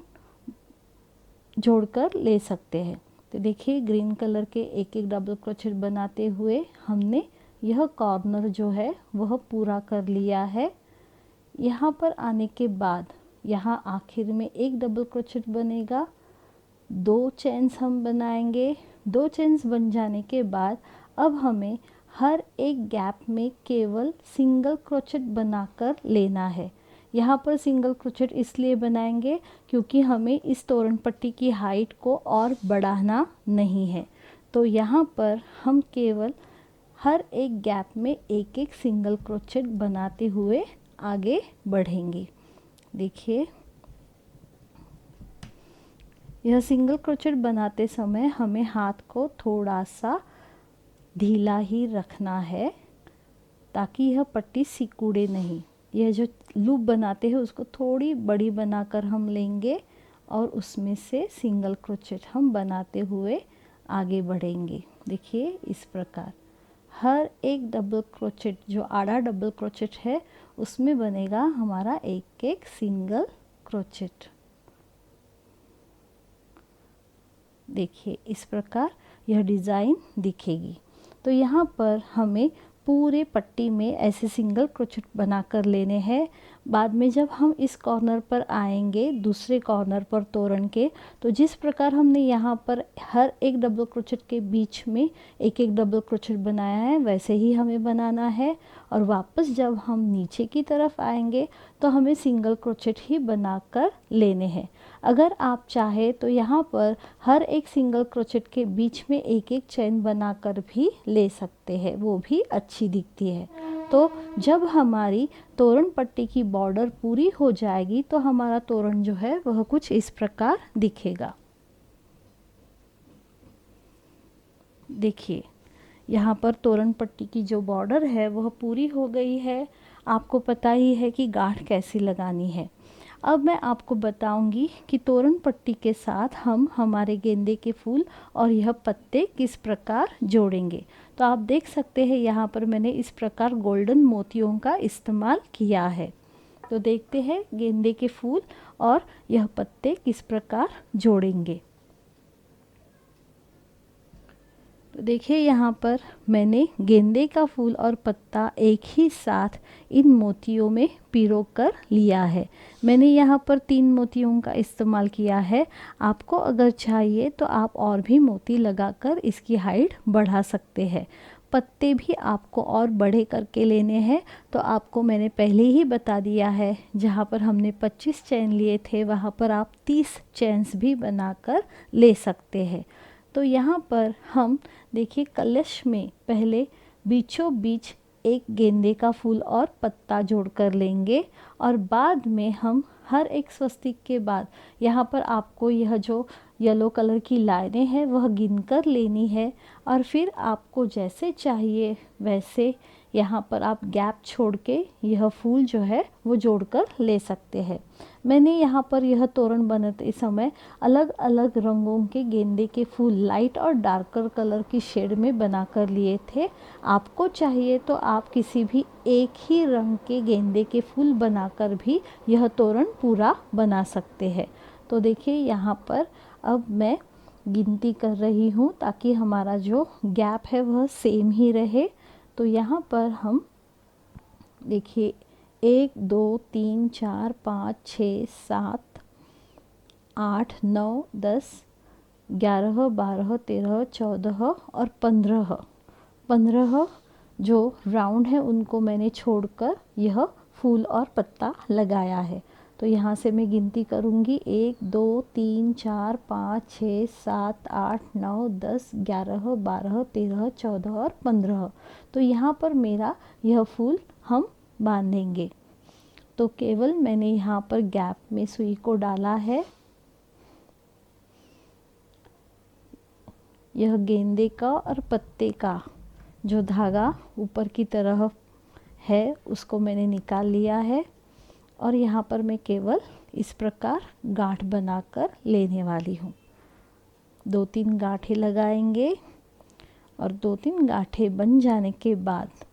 जोड़कर ले सकते हैं। तो देखिए ग्रीन कलर के एक डबल क्रोचेट बनाते हुए हमने यह कॉर्नर जो है वह पूरा कर लिया है। यहाँ पर आने के बाद यहाँ आखिर में एक डबल क्रोचेट बनेगा, 2 चेन्स हम बनाएंगे। 2 चेन्स बन जाने के बाद अब हमें हर एक गैप में केवल सिंगल क्रोचेट बनाकर लेना है। यहाँ पर सिंगल क्रोचेट इसलिए बनाएंगे क्योंकि हमें इस तोरण पट्टी की हाइट को और बढ़ाना नहीं है। तो यहाँ पर हम केवल हर एक गैप में एक सिंगल क्रोचेट बनाते हुए आगे बढ़ेंगे। देखिए यह सिंगल क्रोचेट बनाते समय हमें हाथ को थोड़ा सा ढीला ही रखना है ताकि यह पट्टी सिकुड़े नहीं। यह जो लूप बनाते हैं उसको थोड़ी बड़ी बनाकर हम लेंगे और उसमें से सिंगल क्रोचेट हम बनाते हुए आगे बढ़ेंगे। देखिए इस प्रकार हर एक डबल क्रोचेट जो आड़ा डबल क्रोचेट है उसमें बनेगा हमारा एक सिंगल क्रोचेट। देखिए इस प्रकार यह डिज़ाइन दिखेगी। तो यहाँ पर हमें पूरे पट्टी में ऐसे सिंगल क्रोचेट बनाकर लेने हैं। बाद में जब हम इस कॉर्नर पर आएंगे दूसरे कॉर्नर पर तोरण के, तो जिस प्रकार हमने यहाँ पर हर एक डबल क्रोचेट के बीच में एक डबल क्रोचेट बनाया है वैसे ही हमें बनाना है। और वापस जब हम नीचे की तरफ आएंगे तो हमें सिंगल क्रोचेट ही बनाकर लेने हैं। अगर आप चाहे तो यहाँ पर हर एक सिंगल क्रोचेट के बीच में एक चेन बनाकर भी ले सकते हैं, वो भी अच्छी दिखती है। तो जब हमारी तोरण पट्टी की बॉर्डर पूरी हो जाएगी तो हमारा तोरण जो है वह कुछ इस प्रकार दिखेगा। देखिए यहाँ पर तोरण पट्टी की जो बॉर्डर है वह पूरी हो गई है। आपको पता ही है कि गांठ कैसी लगानी है। अब मैं आपको बताऊंगी कि तोरण पट्टी के साथ हम हमारे गेंदे के फूल और यह पत्ते किस प्रकार जोड़ेंगे। तो आप देख सकते हैं यहाँ पर मैंने इस प्रकार गोल्डन मोतियों का इस्तेमाल किया है। तो देखते हैं गेंदे के फूल और यह पत्ते किस प्रकार जोड़ेंगे। तो देखिए यहाँ पर मैंने गेंदे का फूल और पत्ता एक ही साथ इन मोतियों में पिरो कर लिया है। मैंने यहाँ पर 3 मोतियों का इस्तेमाल किया है। आपको अगर चाहिए तो आप और भी मोती लगाकर इसकी हाइट बढ़ा सकते हैं। पत्ते भी आपको और बड़े करके लेने हैं तो आपको मैंने पहले ही बता दिया है, जहाँ पर हमने 25 चैन लिए थे वहाँ पर आप 30 चैन्स भी बनाकर ले सकते हैं। तो यहाँ पर हम देखिए कलश में पहले बीचों बीच एक गेंदे का फूल और पत्ता जोड़कर लेंगे और बाद में हम हर एक स्वस्तिक के बाद यहाँ पर आपको यह जो येलो कलर की लाइनें हैं वह गिनकर लेनी है और फिर आपको जैसे चाहिए वैसे यहाँ पर आप गैप छोड़ के यह फूल जो है वो जोड़कर ले सकते हैं। मैंने यहाँ पर यह तोरण बनाते समय अलग अलग रंगों के गेंदे के फूल लाइट और डार्कर कलर की शेड में बनाकर लिए थे। आपको चाहिए तो आप किसी भी एक ही रंग के गेंदे के फूल बनाकर भी यह तोरण पूरा बना सकते हैं। तो देखिए यहाँ पर अब मैं गिनती कर रही हूँ ताकि हमारा जो गैप है वह सेम ही रहे। तो यहाँ पर हम देखिए 1 2 3 4 5 6 7 8 9 10 11 12 13 14 और 15 जो राउंड है उनको मैंने छोड़कर यह फूल और पत्ता लगाया है। तो यहाँ से मैं गिनती करूँगी 1 2 3 4 5 6 7 8 9 10 11 12 13 14 और 15। तो यहाँ पर मेरा यह फूल हम बांधेंगे। तो केवल मैंने यहाँ पर गैप में सुई को डाला है। यह गेंदे का और पत्ते का जो धागा ऊपर की तरफ है उसको मैंने निकाल लिया है और यहाँ पर मैं केवल इस प्रकार गांठ बनाकर लेने वाली हूँ। 2-3 गांठें लगाएंगे और 2-3 गांठें बन जाने के बाद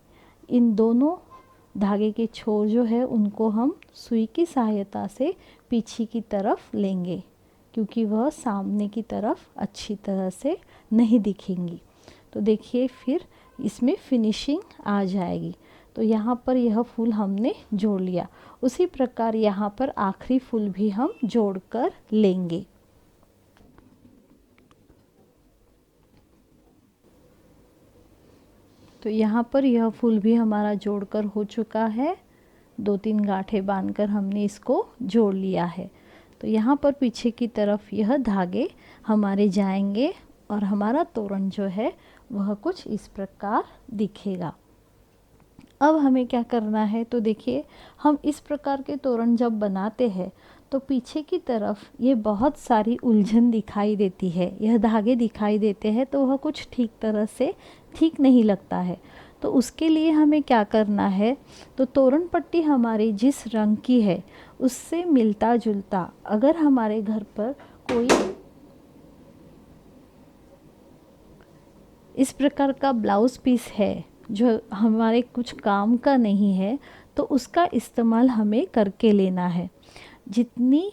इन दोनों धागे के छोर जो है उनको हम सुई की सहायता से पीछे की तरफ लेंगे, क्योंकि वह सामने की तरफ अच्छी तरह से नहीं दिखेंगी। तो देखिए फिर इसमें फिनिशिंग आ जाएगी। तो यहाँ पर यह फूल हमने जोड़ लिया। उसी प्रकार यहाँ पर आखिरी फूल भी हम जोड़कर लेंगे। तो यहाँ पर यह फूल भी हमारा जोड़कर हो चुका है। 2-3 गांठें बांधकर हमने इसको जोड़ लिया है। तो यहाँ पर पीछे की तरफ यह धागे हमारे जाएंगे और हमारा तोरण जो है वह कुछ इस प्रकार दिखेगा। अब हमें क्या करना है, तो देखिए हम इस प्रकार के तोरण जब बनाते हैं तो पीछे की तरफ ये बहुत सारी उलझन दिखाई देती है, यह धागे दिखाई देते हैं, तो वह कुछ ठीक तरह से ठीक नहीं लगता है। तो उसके लिए हमें क्या करना है, तो तोरण पट्टी हमारी जिस रंग की है उससे मिलता जुलता अगर हमारे घर पर कोई इस प्रकार का ब्लाउज़ पीस है जो हमारे कुछ काम का नहीं है, तो उसका इस्तेमाल हमें करके लेना है। जितनी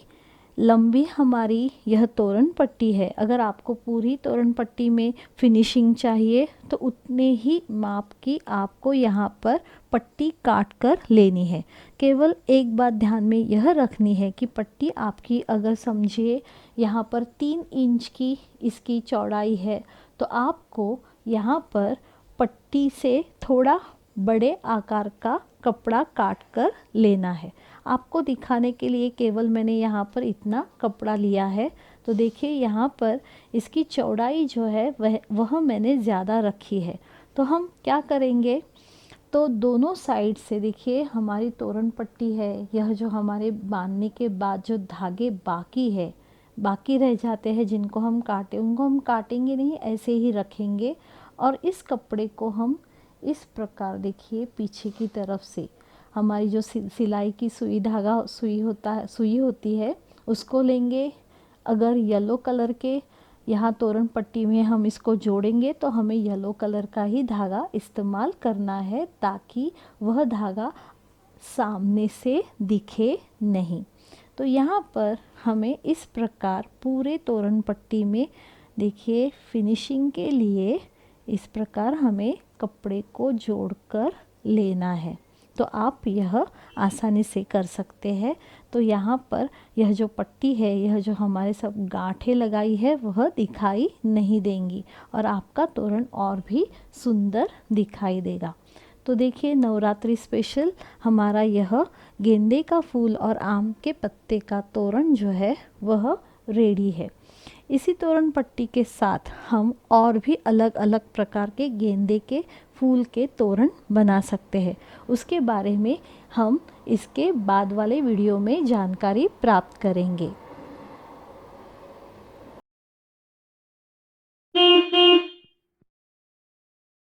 लंबी हमारी यह तोरण पट्टी है, अगर आपको पूरी तोरण पट्टी में फिनिशिंग चाहिए तो उतने ही माप की आपको यहाँ पर पट्टी काट कर लेनी है। केवल एक बात ध्यान में यह रखनी है कि पट्टी आपकी अगर समझिए यहाँ पर 3 इंच की इसकी चौड़ाई है, तो आपको यहाँ पर पट्टी से थोड़ा बड़े आकार का कपड़ा काट कर लेना है। आपको दिखाने के लिए केवल मैंने यहाँ पर इतना कपड़ा लिया है। तो देखिए यहाँ पर इसकी चौड़ाई जो है वह मैंने ज़्यादा रखी है। तो हम क्या करेंगे, तो दोनों साइड से देखिए हमारी तोरण पट्टी है, यह जो हमारे बांधने के बाद जो धागे बाकी रह जाते हैं जिनको हम काटें, उनको हम काटेंगे नहीं, ऐसे ही रखेंगे। और इस कपड़े को हम इस प्रकार देखिए पीछे की तरफ से हमारी जो सिलाई की सुई होती है उसको लेंगे। अगर येलो कलर के यहाँ तोरण पट्टी में हम इसको जोड़ेंगे तो हमें येलो कलर का ही धागा इस्तेमाल करना है, ताकि वह धागा सामने से दिखे नहीं। तो यहाँ पर हमें इस प्रकार पूरे तोरण पट्टी में देखिए फिनिशिंग के लिए इस प्रकार हमें कपड़े को जोड़कर लेना है। तो आप यह आसानी से कर सकते हैं। तो यहाँ पर यह जो पट्टी है, यह जो हमारे सब गांठें लगाई है वह दिखाई नहीं देंगी और आपका तोरण और भी सुंदर दिखाई देगा। तो देखिए नवरात्रि स्पेशल हमारा यह गेंदे का फूल और आम के पत्ते का तोरण जो है वह रेडी है। इसी तोरण पट्टी के साथ हम और भी अलग अलग प्रकार के गेंदे के फूल के तोरण बना सकते हैं। उसके बारे में हम इसके बाद वाले वीडियो में जानकारी प्राप्त करेंगे।